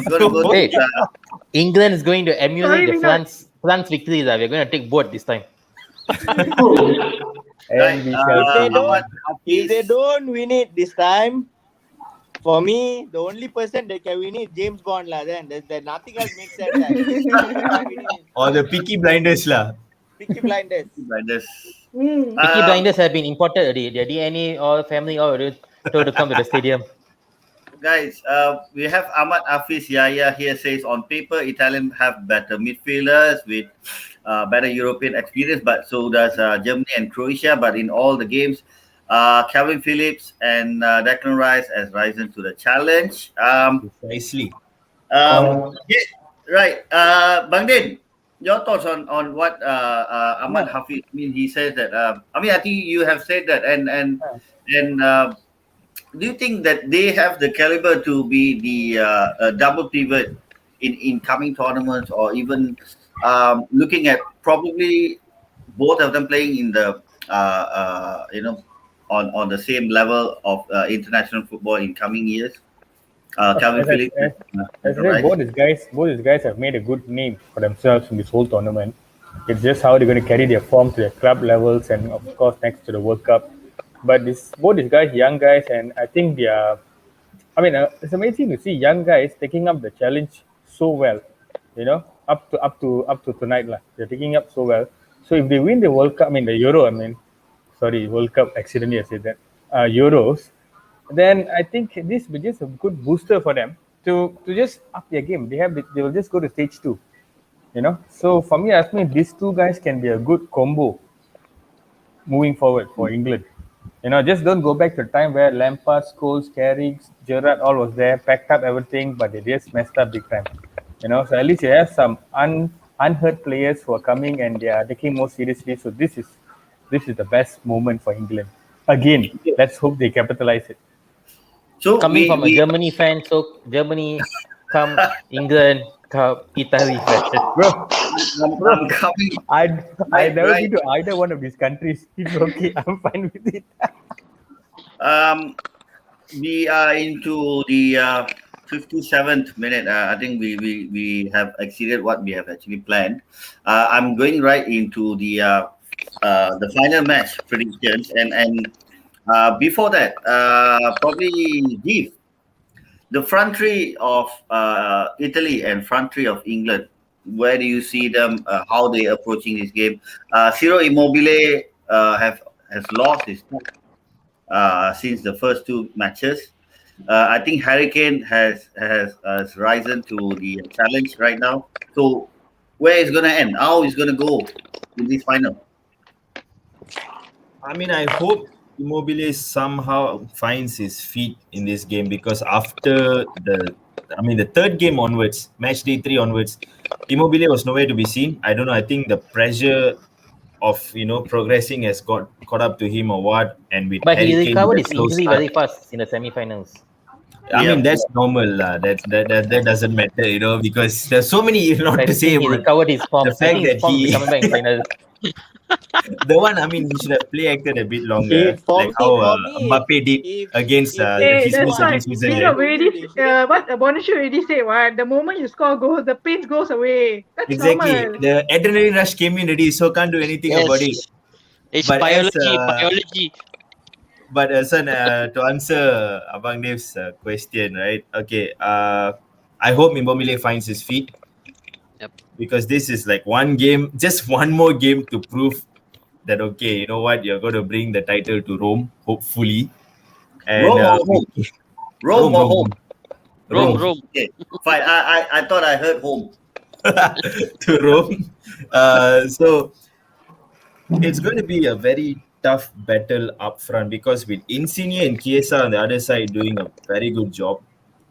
Go Wait. to, England is going to emulate the Lingard. France victories. We're going to take both this time. And we shall If they see. don't, if they Hafiz. don't win it this time, for me, the only person that can win it, James Bond lah. Then there's nothing else makes sense. Or the Peaky Blinders lah. Peaky Blinders. Like this. Peaky Blinders have been imported already. Their DNA or family all already told to come to the stadium. Guys, we have Ahmad Hafiz Yahya here says on paper Italian have better midfielders with better European experience, but so does Germany and Croatia. But in all the games, Calvin Phillips and Declan Rice has risen to the challenge. Precisely. Yeah, right. Bang Din, your thoughts on what Ahmad Hafiz mean? He says that. I think you have said that, and do you think that they have the caliber to be the double pivot in coming tournaments, or even looking at probably both of them playing in the on the same level of international football in coming years? Calvin Phillips. As I said, both these guys have made a good name for themselves in this whole tournament. It's just how they're going to carry their form to their club levels and, of course, next to the World Cup. But both these guys, young guys, and I think they are. It's amazing to see young guys taking up the challenge so well. Up to tonight, lah. They're taking up so well. So if they win the World Cup, the Euro, World Cup, accidentally I said that, Euros, then I think this will just a good booster for them to just up their game. They will just go to stage 2. So for me, I think these two guys can be a good combo moving forward for England. Just don't go back to the time where Lampard, Scholes, Carrick, Gerrard all was there, packed up everything, but they just messed up big time. So at least you have some unhurt players who are coming and they are taking more seriously. So this is the best moment for England. Again, let's hope they capitalize it. So Coming from a Germany fan, so Germany come, England come, Italy fan. Bro, I'm coming. I never been to either one of these countries. It's okay. I'm fine with it. We are into the 57th minute. I think we have exceeded what we have actually planned. I'm going right into the final match predictions, and before that, probably give the front three of Italy and front three of England. Where do you see them? How they approaching this game? Ciro Immobile has lost his since the first 2 matches. I think Harry Kane has risen to the challenge right now. So where is going to end? How is going to go in this final? I hope Immobile somehow finds his feet in this game, because after the third game onwards, match day 3 onwards, Immobile was nowhere to be seen. I don't know. I think the pressure of progressing has caught up to him or what, and with But he Harry Kane, recovered that his slow injury start. very fast in the semi-finals. That's normal. That doesn't matter, because there's so many to say He about recovered his form. the fact that he he coming back in final. the one. He should have play acted a bit longer, For like how me, Mbappe did against That's why against Peter Switzerland. already, what Bonucci already said, what the moment you score goals, the pain goes away. That's Exactly. normal. The adrenaline rush came in already, so can't do anything about it. It's But biology. But son, to answer Abang Dev's question, right? Okay. I hope Immobile finds his feet. Yep. Because this is like one game, just one more game to prove that, okay, you know what, you're going to bring the title to Rome, hopefully. And Rome or home? Rome or home? Rome. Okay, fine. I thought I heard home. to Rome. So it's going to be a very tough battle up front, because with Insigne and Chiesa on the other side doing a very good job,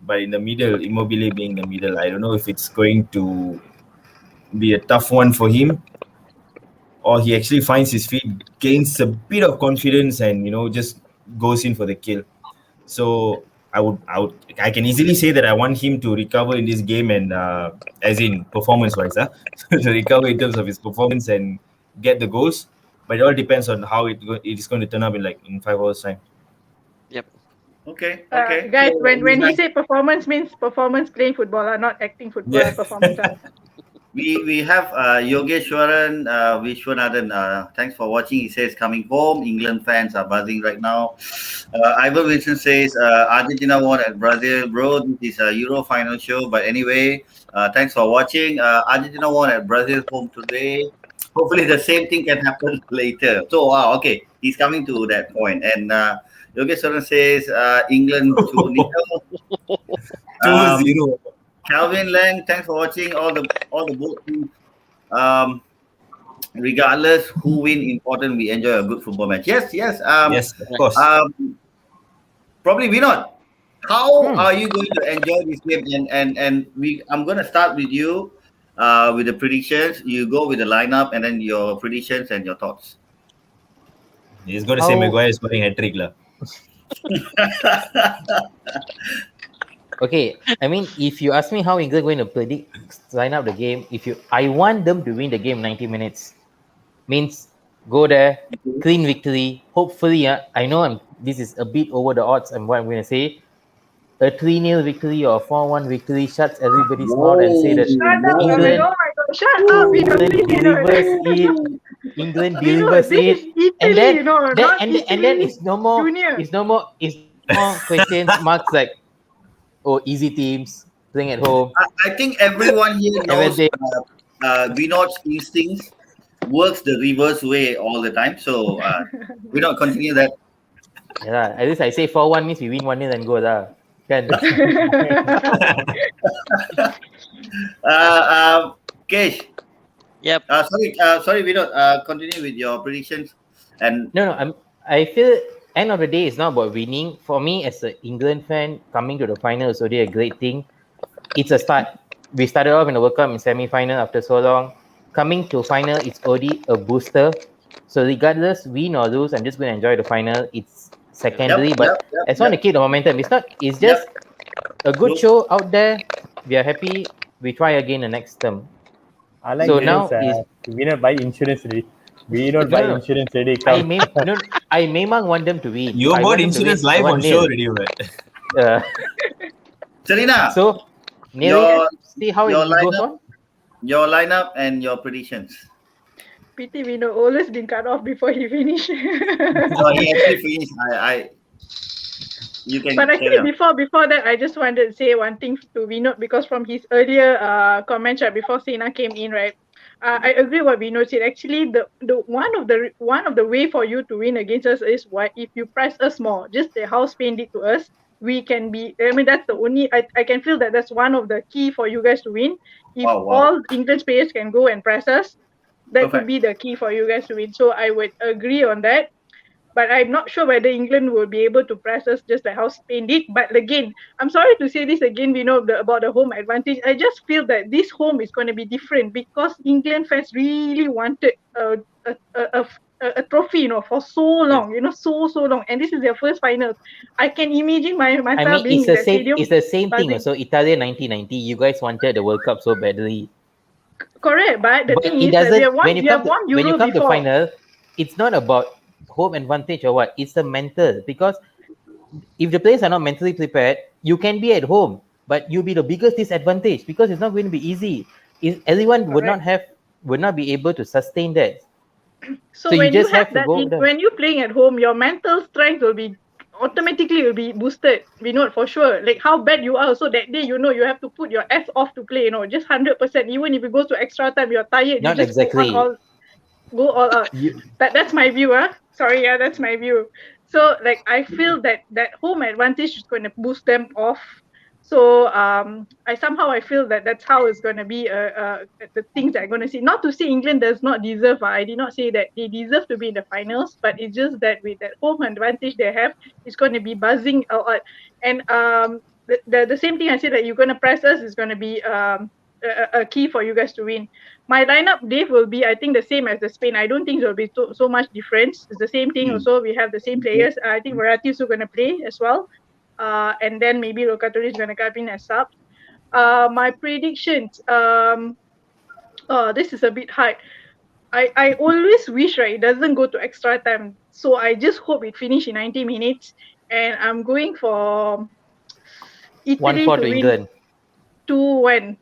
but in the middle, Immobile being the middle, I don't know if it's going to be a tough one for him, or he actually finds his feet, gains a bit of confidence, and just goes in for the kill. So I can easily say that I want him to recover in this game, and as in performance-wise, to recover in terms of his performance and get the goals. But it all depends on how it is going to turn up in 5 hours time. Yep. Okay. Guys, So when he say performance means performance playing football, not acting football. Yeah. Performance. we have Yogeshwaran Vishwanathan. Thanks for watching. He says coming home. England fans are buzzing right now. Ivan Wilson says Argentina won at Brazil, bro. This is a Euro final show. But anyway, thanks for watching. Argentina won at Brazil home today. Hopefully the same thing can happen later. So wow, okay, he's coming to that point. And Yogeshwaran says England 2-0. 2-0. Calvin Lang, thanks for watching all the both teams. Regardless who win, important we enjoy a good football match. Yes. Yes, of course. Probably we not. How are you going to enjoy this game? And I'm gonna start with you, with the predictions. You go with the lineup and then your predictions and your thoughts. He's going to say Maguire is scoring hat-trick lah. Okay, I mean, if you ask me how England going to line up the game, I want them to win the game 90 minutes. Means go there, clean victory. Hopefully, I know this is a bit over the odds and what I'm going to say. A 3-0 victory or a 4-1 victory shuts everybody's mouth and say that England, Oh my God, shut up, delivers it. England delivers it, and then it's no more question marks like, oh, easy teams playing at home. I think everyone here knows Vinod's instincts works the reverse way all the time. So we don't continue that. Yeah, at least I say 4-1 means we win 1-0 and go lah. Kan? Kesh. Yep. Sorry, Vinod. Continue with your predictions. And No, I feel end of the day it's not about winning. For me, as an England fan, coming to the final is already a great thing. It's a start. We started off in the World Cup in semi-final after so long. Coming to final, it's already a booster. So regardless, win or lose, I'm just going to enjoy the final. It's secondary, but I just want to keep the momentum. It's just a good show out there. We are happy. We try again the next term. I like So this, now we don't buy insurance already. We don't buy insurance already. I memang want them to win. You bought insurance live on show already, right? Selena. So, see how it goes on. Your lineup and your predictions. Pity Vinod always been cut off before he finish. So he actually finished. You can. But actually, before that, I just wanted to say one thing to Vinod, because from his earlier comments before Sena came in, right? I agree what Vinod said. Actually, the one of the way for you to win against us is if you press us more, just how Spain did to us. We can be. I mean, that's the only. I can feel that's one of the key for you guys to win. If all England players can go and press us, that could be the key for you guys to win. So I would agree on that. But I'm not sure whether England will be able to press us just like how Spain did. But again, I'm sorry to say this again, we know about the home advantage. I just feel that this home is going to be different because England fans really wanted a trophy, for so long, so long. And this is their first final. I can imagine myself being in the stadium. It's the same thing. So Italia 1990, you guys wanted the World Cup so badly. Correct, but the thing is that when you come to final, it's not about home advantage or what. It's the mental, because if the players are not mentally prepared, you can be at home, but you'll be the biggest disadvantage because it's not going to be easy. Everyone would not be able to sustain that. So when you have that, when you're playing at home, your mental strength will be automatically boosted. We know it for sure. Like how bad you are, so that day you have to put your ass off to play. Just 100%. Even if it goes to extra time, you're tired. Not you just exactly. Go all out. That's my view. Sorry, that's my view. So like I feel that home advantage is going to boost them off. So I feel that that's how it's going to be the things that I'm going to see. Not to say England does not deserve. I did not say that they deserve to be in the finals, but it's just that with that home advantage they have, it's going to be buzzing out. And the same thing I said, that you're going to press us is going to be a key for you guys to win. My lineup, Dave, will be I think the same as the Spain. I don't think there will be so much difference. It's the same thing. Also, we have the same players. I think Verratti is going to play as well. And then maybe Locatelli is going to come in as sub. My predictions. This is a bit hard. I always wish, right, it doesn't go to extra time. So I just hope it finish in 90 minutes. And I'm going for Italy 1-4 to to win England. 2-1.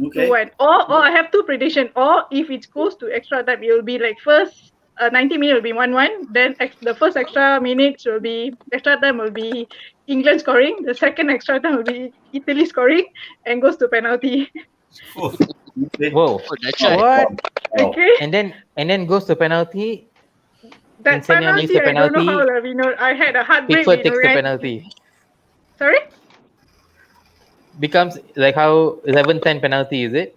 Okay. 2-1. Or I have two prediction. Or if it goes to extra time, it will be like first 90 minutes will be 1-1. Then the first extra minutes will be extra time will be England scoring. The second extra time will be Italy scoring and goes to penalty. Okay. Whoa. Oh, that's right. What? Wow. Okay. And then goes to penalty. That Insignia penalty, makes the I don't know how. penalty. I had a heartbreak Pickford with takes the Ryan. penalty. Sorry. Becomes like how 11-10 penalty, is it?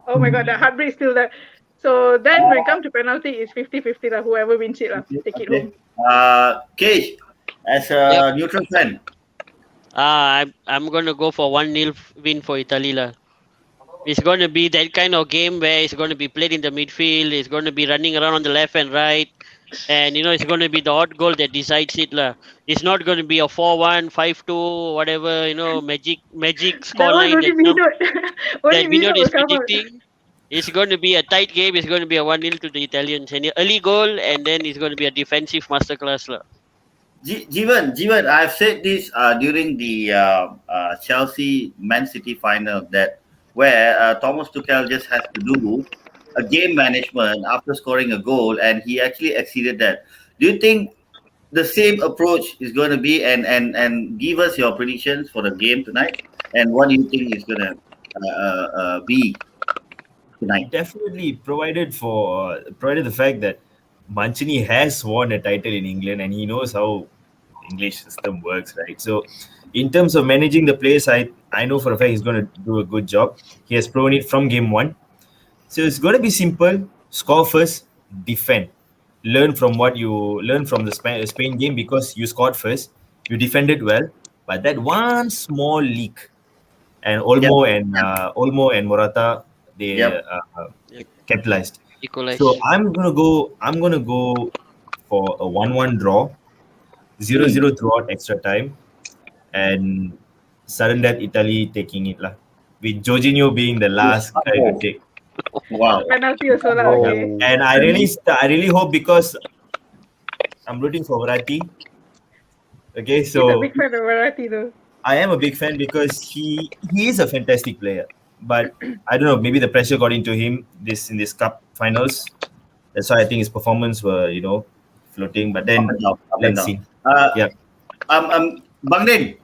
Oh my god, the heartbreak still there. So then when it comes to penalty, it's 50-50 lah. Whoever wins it lah, take it home. Cage, as a neutral fan. I'm gonna go for 1-0 win for Italy lah. It's going to be that kind of game where it's going to be played in the midfield. It's going to be running around on the left and right, and it's going to be the odd goal that decides it lah. It's not going to be a 4-1, 5-2, whatever magic That one scoreline only Vinod. Only that Vinod Vinod is will come out. predicting. It's going to be a tight game. It's going to be a 1-0 to the Italians, and early goal, and then it's going to be a defensive masterclass lah. Jivan, I've said this during the Chelsea Man City final that where Thomas Tuchel just has to do a game management after scoring a goal, and he actually exceeded that. Do you think the same approach is going to be and give us your predictions for the game tonight, and what do you think is going to be tonight? Definitely, provided the fact that Mancini has won a title in England and he knows how English system works, right? So, in terms of managing the players, I know for a fact he's going to do a good job. He has proven it from game one. So it's going to be simple: score first, defend. Learn from the Spain game because you scored first, you defended well, but that one small leak, and Olmo and Morata they capitalized. Equalize. So I'm gonna go for a 1-1 draw, 0-0 throughout extra time, and sudden death Italy taking it lah. With Jorginho being the last guy to take. Wow. Penalty also lah. Okay. And I really hope, because I'm rooting for Verratti. Okay, He's a so big fan of Verratti though. I am a big fan because he is a fantastic player. But I don't know, maybe the pressure got into him in this cup finals. That's why I think his performance were, floating. But then let's see. Bang Din.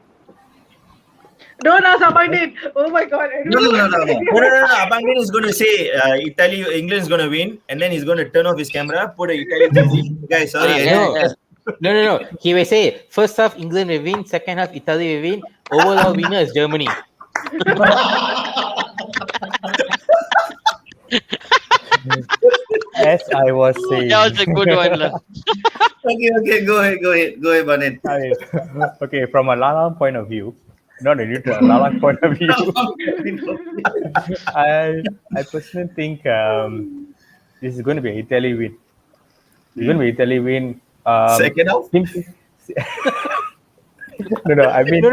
Don't ask Abang Din. Oh my god. I don't No. No. Abang Din is going to say England is going to win, and then he's going to turn off his camera, put an Italian jersey. Guys, sorry. No. He will say first half England will win, second half Italy will win. Overall winner is Germany. As I was saying. That was a good one lah. Okay. Go ahead, Bang Din. Okay, from a Lala point of view, not a neutral Lala point of view, I personally think this is going to be an Italy win. It's going to be Italy win. Second half? No. I mean,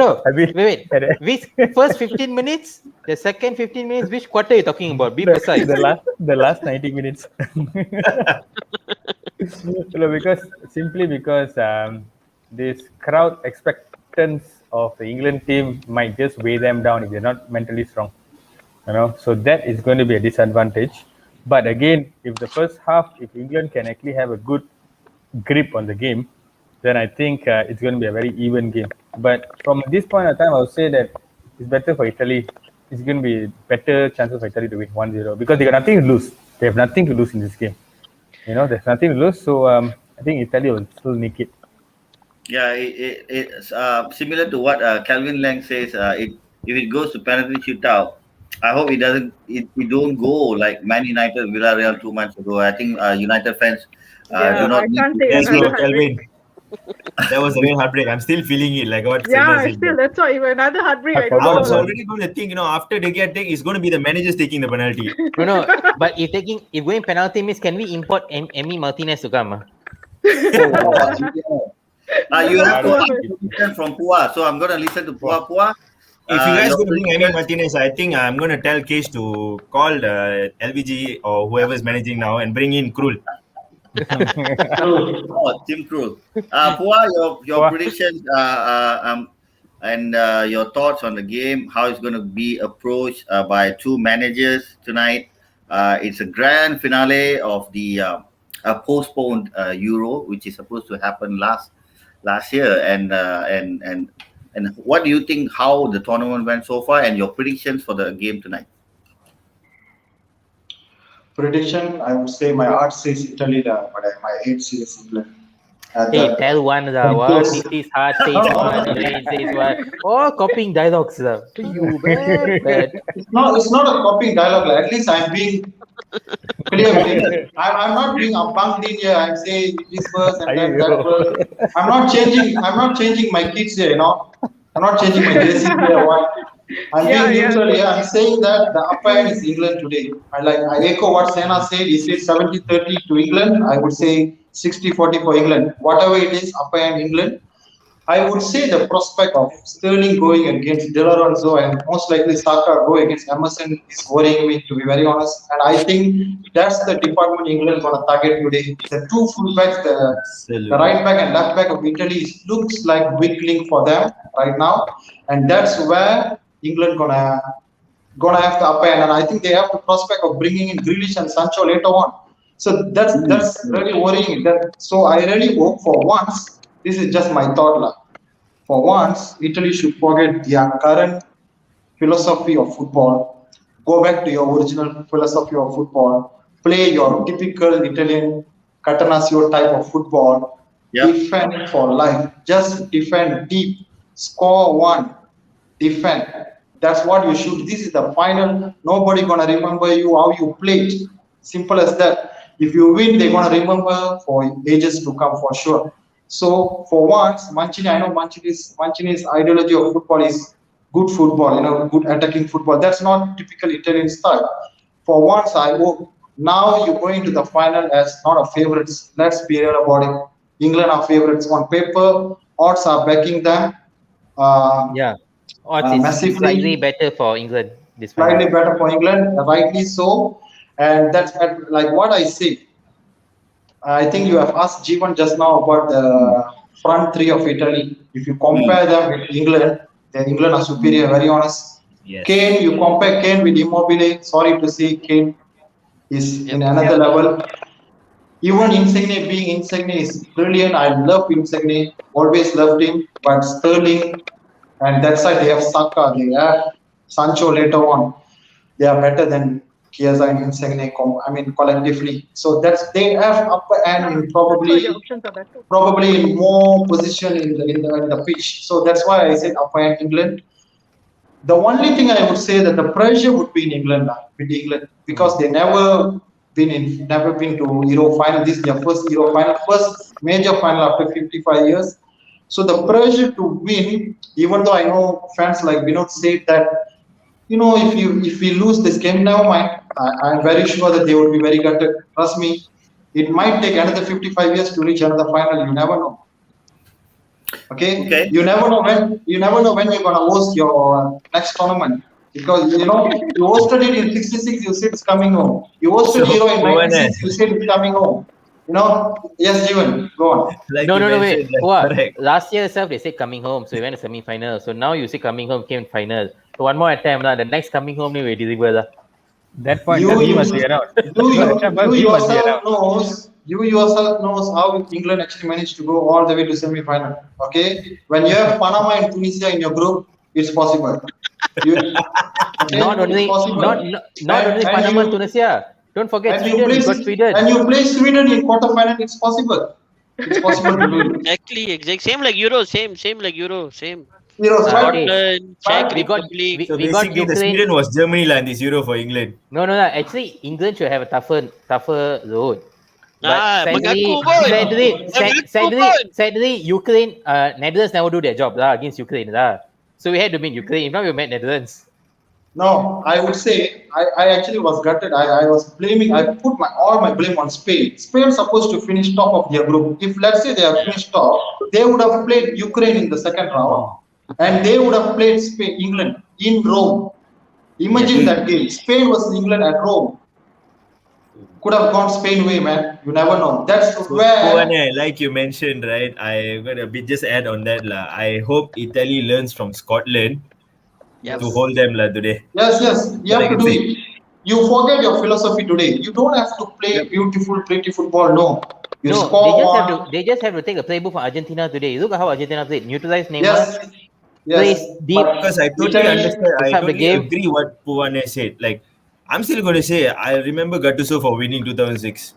Wait. Which first 15 minutes? The second 15 minutes? Which quarter are you talking about? Be precise. The last 90 minutes. because this crowd expectance of the England team might just weigh them down if they're not mentally strong. So that is going to be a disadvantage. But again, if the first half, if England can actually have a good grip on the game, then I think it's going to be a very even game. But from this point of time, I would say that it's better for Italy. It's going to be better chances for Italy to win 1-0 because they got nothing to lose. They have nothing to lose in this game. There's nothing to lose. So I think Italy will still nick it. Yeah, it's similar to what Calvin Lang says. If it goes to penalty shootout, I hope it doesn't. It don't go like Man United, Villarreal 2 months ago. I think United fans do not I need can't to. take Yes, another Calvin. That was a real heartbreak. I'm still feeling it, like what Sena Yeah, said. still that's why even another heartbreak. I I don't forgot I know. was about lah. already going to think, after they get take, it's going to be the managers taking the penalty. No, but if going penalty means, can we import Emmy Martinez to come? You have to Aduh. ask permission from Pua. So I'm going to listen to Pua. Pua. If you guys your going to bring Amy predictions- Martinez, I think I'm going to tell Case to call LVG or whoever is managing now and bring in Krul. Tim Krul. Pua, your Pua. predictions and your thoughts on the game, how it's going to be approached by two managers tonight. It's a grand finale of the postponed Euro, which is supposed to happen last year. And what do you think how the tournament went so far, and your predictions for the game tonight? Prediction, I would say my heart says Italy, but my head says England. Hey, tell one what Yes. it is hard says one, brain says one. Oh, copying dialogues. You bad. It's not a copying dialogue. At least I'm being clear with it. I'm not being bumped in here. I'm saying this verse and then that verse. I'm not changing my kids here, I'm not changing my jersey here. What? I'm Yeah, being yeah. neutral here. I'm saying that the upper end is England today. I echo what Sena said. He said 70-30 to England. I would say 60-40 for England. Whatever it is, upper end England. I would say the prospect of Sterling going against De Lorenzo and most likely Saka go against Emerson is worrying me, to be very honest. And I think that's the department England going to target today. The two fullbacks, the right back and left back of Italy looks like weak link for them right now, and that's where England gonna have the upper hand. And I think they have the prospect of bringing in Grealish and Sancho later on. So that's really worrying. So I really hope for once. This is just my thought, lah. For once, Italy should forget their current philosophy of football. Go back to your original philosophy of football. Play your typical Italian Catanaccio type of football. Yeah. Defend for life. Just defend deep. Score one. Defend. That's what you should. This is the final. Nobody gonna remember you how you played. Simple as that. If you win, they're gonna remember for ages to come for sure. So for once, Mancini, I know Mancini's ideology of football is good football, good attacking football. That's not typical Italian style. For once, I hope now you're going to the final as not a favorites. Let's be real about it. England are favorites on paper. Odds are backing them. Yeah. Odds is Massively. slightly better for England this Slightly final. better for England, rightly so. And that's like what I say. I think you have asked Jeevan just now about the front three of Italy. If you compare them with England, then England are superior, very honest. Yes. Kane, you compare Kane with Immobile, sorry to say Kane is in another level. Even Insigne being Insigne is brilliant. I love Insigne, always loved him. But Sterling, and that side they have Saka, they have Sancho later on. They are better than Chiesa and Insigne, collectively. So they have upper hand in The options are better. probably in more position in the pitch. So that's why I said upper hand England. The only thing I would say that the pressure would be in England with England because they never been to Euro final. This is their first Euro final, first major final after 55 years. So the pressure to win, even though I know fans like Vinod said that, if we lose this game, never mind. I'm very sure that they would be very gutted. Trust me, it might take another 55 years to reach another final. You never know. Okay. You never know when you're gonna host your next tournament because you hosted it in '66. You said it's coming home. You hosted Euro in '96. You said it's coming home. Yes, Jeevan, go on. Like No, you wait. mentioned, What? correct. Last year itself they said coming home, so we went to semi-final. So now you say coming home, came final. So one more attempt, the next coming home we deliver. That point, You he must be around. You yourself knows how England actually managed to go all the way to semi-final. Okay, when you have Panama and Tunisia in your group, it's possible. Not only Panama and Tunisia. Don't forget Sweden. You got Sweden. And you play Sweden in quarterfinal. It's possible. It's possible to do it. Exactly. Same like Euro. Same like Euro. Same. Scotland, Czech we got Republic. So we got basically, the Ukraine. Sweden was Germany in this Euro for England. No. Actually, England should have a tougher road. But mengaku pun. sadly, Ukraine, Netherlands never do their job lah against Ukraine lah. So we had to beat Ukraine. If not, we met Netherlands. No, I would say I actually was gutted. I was blaming. I put all my blame on Spain. Spain supposed to finish top of their group. If let's say they have finished top, they would have played Ukraine in the second round, and they would have played England in Rome. Imagine that game. Spain versus England at Rome. Could have gone Spain way, man. You never know. That's where. Like you mentioned, right? I'm gonna just add on that lah. I hope Italy learns from Scotland to hold them lah today. Yes. You have to do it. You forget your philosophy today. You don't have to play beautiful, pretty football. No. They just have to take a playbook from Argentina today. Look at how Argentina played. Neutralize Neymar. Yes. Deep. Because I totally understand. I totally agree what Puane said. Like, I'm still going to say, I remember Gattuso for winning 2006.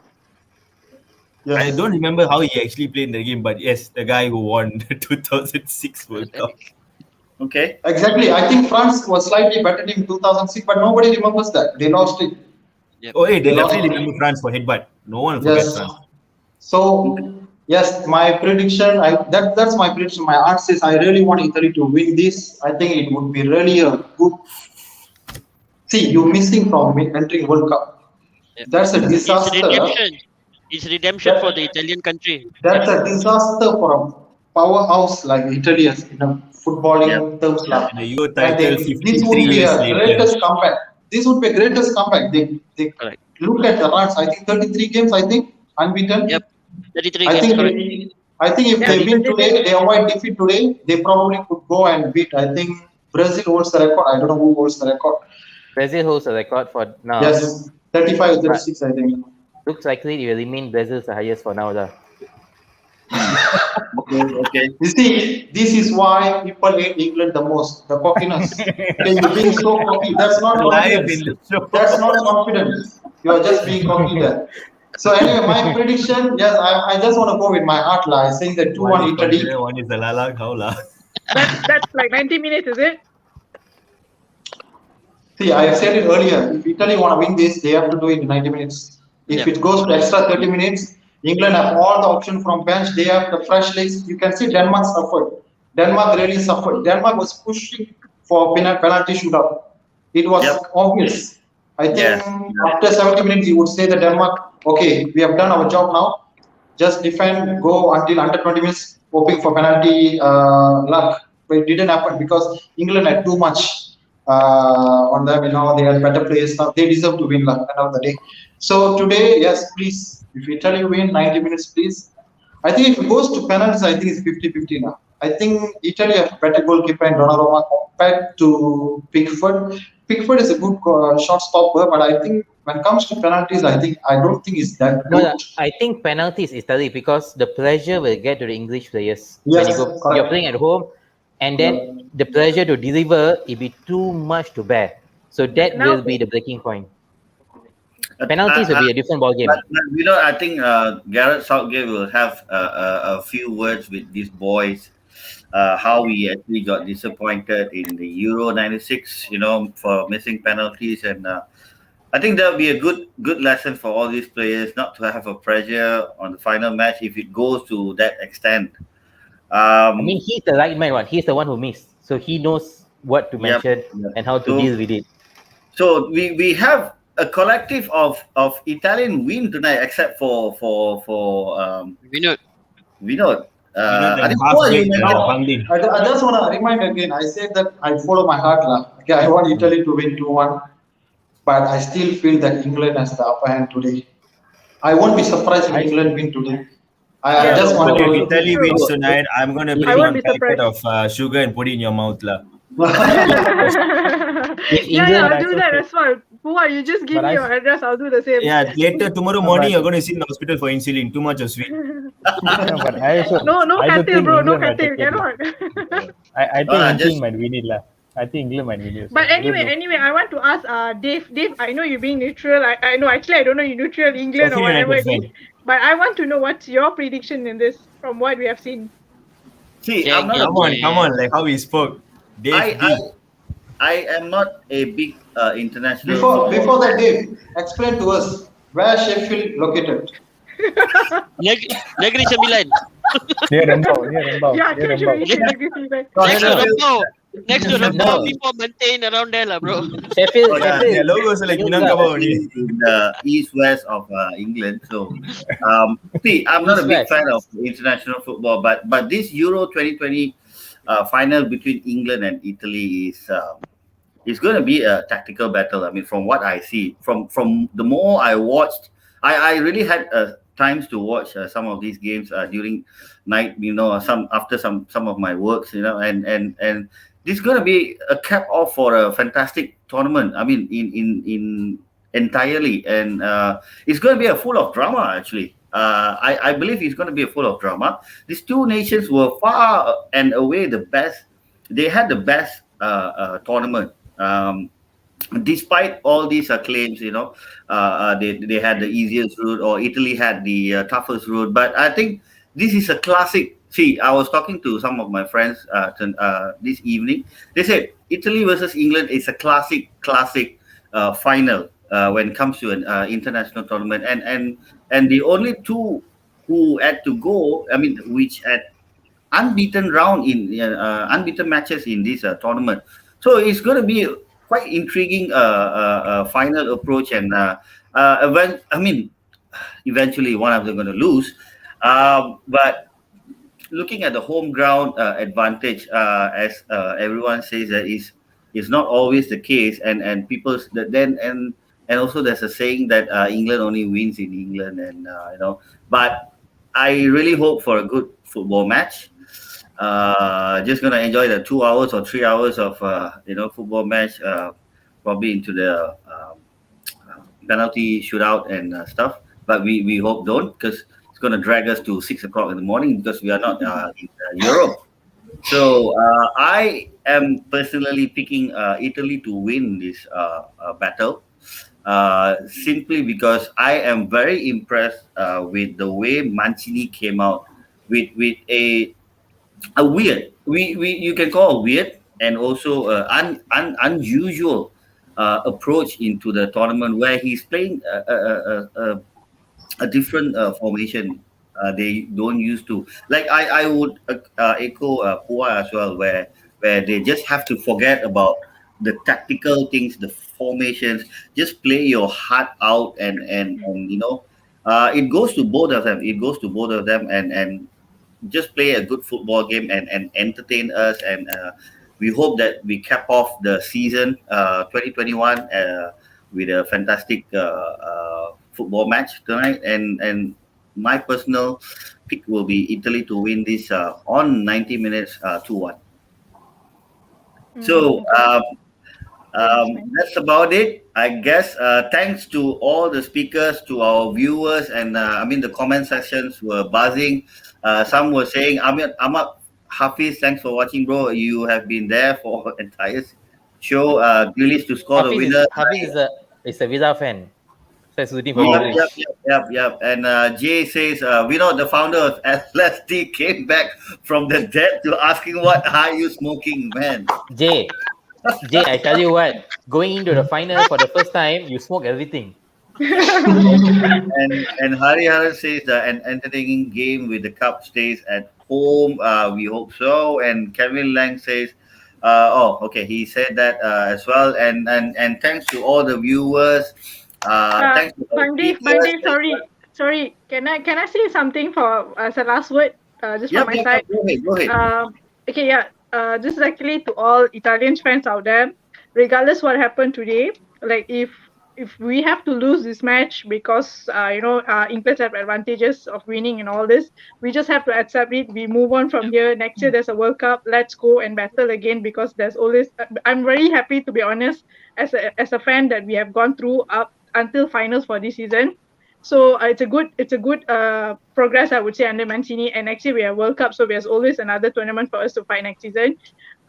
Yes. I don't remember how he actually played in the game, but yes, the guy who won the 2006 World Cup. Okay. Exactly. I think France was slightly better in 2006, but nobody remembers that. They lost it. Yep. Oh, hey, they definitely remember France for headbutt. No one forgets France. So, yes, my prediction, that's my prediction. My aunt says I really want Italy to win this. I think it would be really a good. See, you're missing from entering World Cup. Yep. That's a disaster. It's redemption for the Italian country. That's a disaster for a powerhouse like Italy in a footballing terms. This would be a greatest comeback. This would be a greatest comeback. They look at the runs. I think 33 games. I think unbeaten. Yep. 33 games. I think if they win today, they avoid defeat today. They probably could go and beat. I think Brazil holds the record. I don't know who holds the record. Brazil holds the record for now. Yes, 35 or 36, I think. Looks likely it will remain Brazil's the highest for now. Okay. You see, this is why people hate England the most. The cockiness. You're being so cocky. That's not confidence. That's not confidence. You are just being cocky there. So anyway, my prediction, yes, I just want to go with my heart. I saying that 2-1 Italy. One is the Lala Kaula. That's like 90 minutes, is it? See, I said it earlier. If Italy want to win this, they have to do it in 90 minutes. If it goes to extra 30 minutes, England have all the option from bench. They have the fresh legs. You can see Denmark suffered. Denmark really suffered. Denmark was pushing for penalty shootout. It was obvious. I think after 70 minutes, you would say that Denmark, okay, we have done our job now. Just defend, go until under 20 minutes, hoping for penalty luck. But it didn't happen because England had too much on them. They had better players. They deserve to win at the end of the day. So today, yes, please, if Italy win 90 minutes, please. I think if it goes to penalties, I think it's 50-50 now. I think Italy have better goalkeeper in Donnarumma compared to Pickford. Pickford is a good shot stopper, but I think when it comes to penalties, I don't think it's that good. No, I think penalties is Italy because the pressure will get to the English players. Yes, when you're playing at home, and then the pressure to deliver, it'll be too much to bear. So that will be the breaking point. Penalties will be a different ballgame. But I think Gareth Southgate will have a few words with these boys. How we actually got disappointed in the Euro '96, for missing penalties, and I think that'll be a good lesson for all these players not to have a pressure on the final match if it goes to that extent. He's the right man. He's the one who missed, so he knows what to mention and how to deal with it. So we have a collective of Italian win tonight, except for Vinod. I just want to remind again. I said that I follow my heart. Okay, I want Italy to win 2-1, but I still feel that England has the upper hand today. I won't be surprised if England win today. I just want to. If Italy wins tonight, I'm going to bring one packet of sugar and put it in your mouth, lah. I'll do that as well. Pua, you just give me your address, I'll do the same. Yeah, later tomorrow morning you're going to sit in the hospital for insulin. Too much of sweet. No cattle, bro. No cattle. Cannot. I think England might win it, lah. I think England might win it. But anyway, I want to ask Dave. Dave, I know you're being neutral. I know actually I don't know you're neutral England or whatever it is. But I want to know what's your prediction in this from what we have seen. See, come on, like how we spoke. Dave, I am not a big international. Before that, Dave, explain to us where Sheffield located. Negeri Sembilan. Dia rembau. Yeah, Dia Cash rembau. Malaysia Negeri Sembilan. Next to Sheffield. Rempau. Next to Rempau, No. before maintain around there lah, bro. Sheffield, yeah, Sheffield. Their logo is like New Minangkabau is ni. in the east-west of England. So, see, I'm not a big East-west. fan of international football, but this Euro 2020 final between England and Italy is it's going to be a tactical battle. I mean, from what I see, from the more I watched, I really had times to watch some of these games during night. You know, some after some of my works. You know, and this is going to be a cap off for a fantastic tournament. I mean, in entirely, and it's going to be a full of drama actually. I believe it's going to be a full of drama. These two nations were far and away the best. They had the best tournament. Despite all these claims, you know, they had the easiest route, or Italy had the toughest route. But I think this is a classic. See, I was talking to some of my friends this evening. They said Italy versus England is a classic final when it comes to an international tournament, and the only two who had to go, I mean, which had unbeaten matches in this tournament. So it's going to be quite intriguing final approach, and eventually one of them going to lose. But looking at the home ground advantage, as everyone says, that is not always the case, and people then and also there's a saying that England only wins in England, and but I really hope for a good football match. Just gonna enjoy the 2 hours or 3 hours of football match, probably into the penalty shootout and stuff. But we hope don't, because it's gonna drag us to 6 o'clock in the morning, because we are not in Europe. So I am personally picking Italy to win this battle. Simply because I am very impressed with the way Mancini came out with a weird, we you can call weird, and also unusual approach into the tournament, where he's playing a different formation. They don't used to, like, I would echo Pua as well, where they just have to forget about the tactical things, the formations, just play your heart out, and it goes to both of them. It goes to both of them, and just play a good football game, and entertain us, and we hope that we cap off the season 2021 with a fantastic football match tonight, and my personal pick will be Italy to win this on 90 minutes 2-1. So that's about it, I guess. Thanks to all the speakers, to our viewers, and the comment sections were buzzing. Some were saying, Ahmad Hafiz, thanks for watching, bro. You have been there for entire show. Grealish to score the winner. Hafiz is a Visa fan. So it's rooting for Yep, Grealish. yep. And Jay says, the founder of LSD, came back from the dead to asking, what are you smoking, man? Jay, I tell you what, going into the final for the first time, you smoke everything. and Hariharan says that an entertaining game with the cup stays at home. We hope so. And Kevin Lang says, he said that as well. And thanks to all the viewers. Thanks to all the Monday, sorry. Can I say something for as a last word? Just from my side. Go ahead. This is actually to all Italian fans out there. Regardless what happened today, like if we have to lose this match because England have advantages of winning and all this, we just have to accept it. We move on from here. Next year there's a World Cup. Let's go and battle again, because there's always. I'm very happy, to be honest, as a fan, that we have gone through up until finals for this season. So it's a good progress, I would say, under Mancini. And next year we have World Cup, so there's always another tournament for us to fight next season.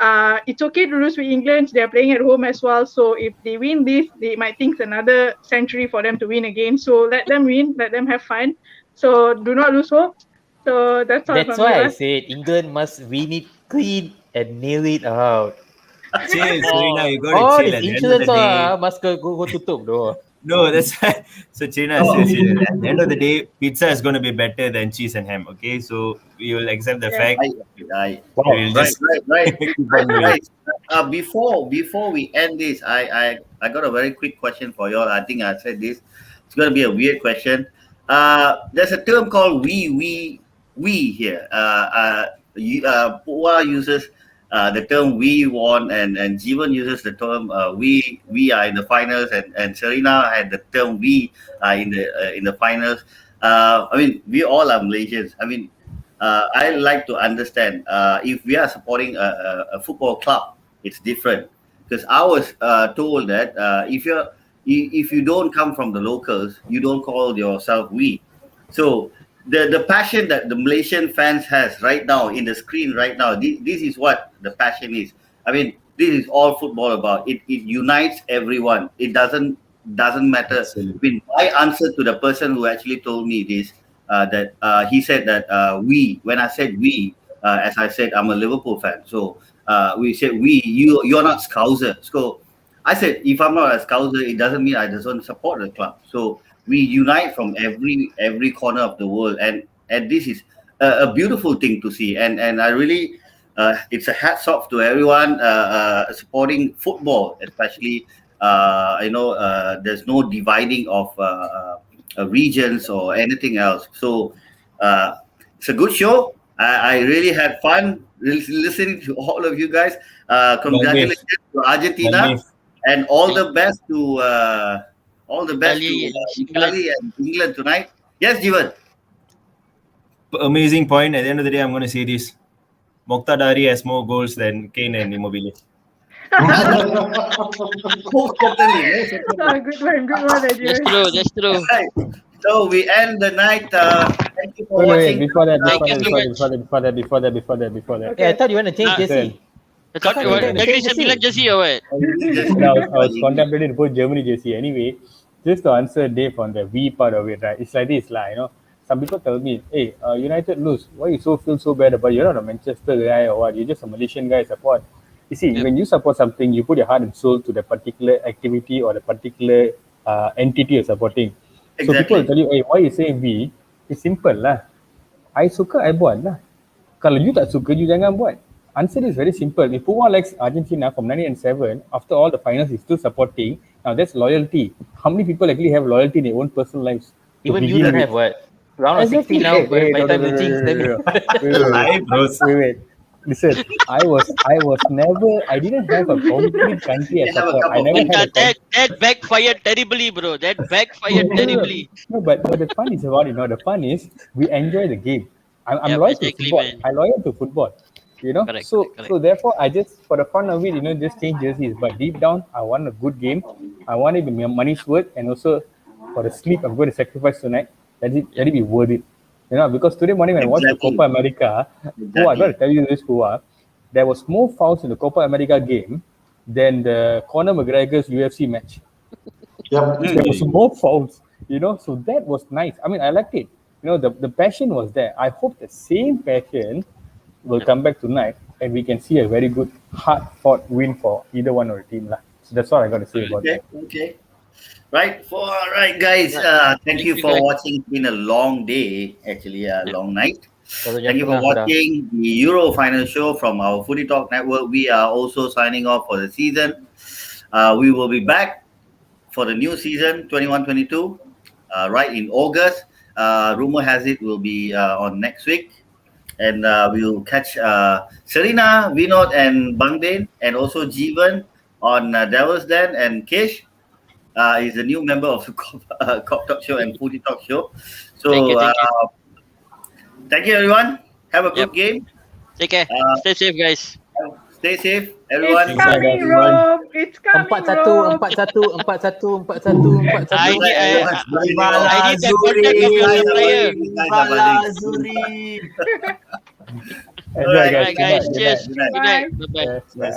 It's okay to lose with England. They're playing at home as well. So if they win this, they might think it's another century for them to win again. So let them win, let them have fun. So do not lose hope. So that's all. That's why I said England must win it clean and nail it out. Cheers, Serena. You got All it. these insurance must go tutup though. No, that's so China is serious. At the end of the day, pizza is going to be better than cheese and ham. Okay, so we will accept the Yeah. fact. I, Wow. We will right, just right. keep on moving. Guys, before we end this, I got a very quick question for you all. I think I said this. It's gonna be a weird question. There's a term called we here. Pua uses the term we won, and Jeevan uses the term we are in the finals, and Serena had the term we are in the finals. I mean, we all are Malaysians. I mean, I like to understand if we are supporting a football club, it's different. Because I was told that if you don't come from the locals, you don't call yourself we. So the passion that the Malaysian fans has right now in the screen right now, this is what the passion is. I mean, this is all football about. It unites everyone. It doesn't matter. I Absolutely. mean, my answer to the person who actually told me this that he said that when I said we, as I said, I'm a Liverpool fan. So we said you're not Scouser. So I said, if I'm not a Scouser, it doesn't mean I don't support the club. So we unite from every corner of the world, and this is a beautiful thing to see. And I really, it's a hats off to everyone supporting football, especially. There's no dividing of regions or anything else. So it's a good show. I really had fun listening to all of you guys. Congratulations to Argentina, Maldives. and all the best to Italy and England. Italy and England tonight. Yes, Jivan. Amazing point. At the end of the day, I'm going to say this: Mokhtar Dari has more goals than Kane and Immobile. Most certainly. Good one, That's Adrian. true. That's true. Right. So we end the night. Thank you for Wait, watching. before that, Thank you so much. before that. Yeah, I thought you want to change jersey. I thought you were Okay. Negeri Sembilan jersey or what? I was contemplating to put Germany jersey anyway. Just to answer Dave on the V part of it, right? It's like this, like, some people tell me, hey, United lose. Why you feel so bad about it? You're not a Manchester guy or what? You're just a Malaysian guy support. You see, when you support something, you put your heart and soul to the particular activity or the particular entity you're supporting. So people will tell you, hey, why you say we? It's simple lah. I suka, I buat lah. Kalau you tak suka, you jangan buat. Answer is very simple. If Puma likes Argentina from 1997, after all the finals, he's still supporting. Now that's loyalty. How many people actually have loyalty in their own personal lives? to Even you begin don't with? have what? Round of 16 now, by the time the jinx, let me. Wait. Listen, I didn't have a complete country as support. I never had a That backfired terribly, bro. That backfired terribly. No, but the fun is about it. The fun is we enjoy the game. I'm Yep, loyal exactly, to football. man. I'm loyal to football. Correct, So correct. so therefore I just, for the fun of it, just change jerseys. But deep down, I want a good game. I want it to be money's worth, and also for the sleep I'm going to sacrifice tonight. Let it be worth it. Because today morning when I watched the Exactly. Copa America, I got to tell you this, there was more fouls in the Copa America game than the Conor McGregor's UFC match. Yep. There was more fouls, so that was nice. I mean, I liked it. The passion was there. I hope the same passion will come back tonight, and we can see a very good, hard-fought win for either one of the team. So that's all I got to say about that. Okay. Right, guys. Thank you for guys. watching. It's been a long day, actually, a long night. Satu Thank you for jantung lah, watching the Euro final show from our Footy Talk Network. We are also signing off for the season. We will be back for the new season 21-22 right in August. Rumor has it will be on next week. And we'll catch Serena, Vinod, and Bangden, and also Jeevan on Devil's Den, and Kesh is a new member of the Cop Talk Show and Footy Talk Show. So Thank you. thank you, everyone. Have a good game. Take care. Stay safe, guys. Stay safe, everyone. It's coming, Rob. It's coming, 4-1, Rob. 4-1, 4-1, 4-1, 4-1. I need that Guys contact of your supplier. are buzzing. Enjoy, guys. Alright, guys. Good night. Cheers. Good night. Good night. Bye-bye. Yes, bye.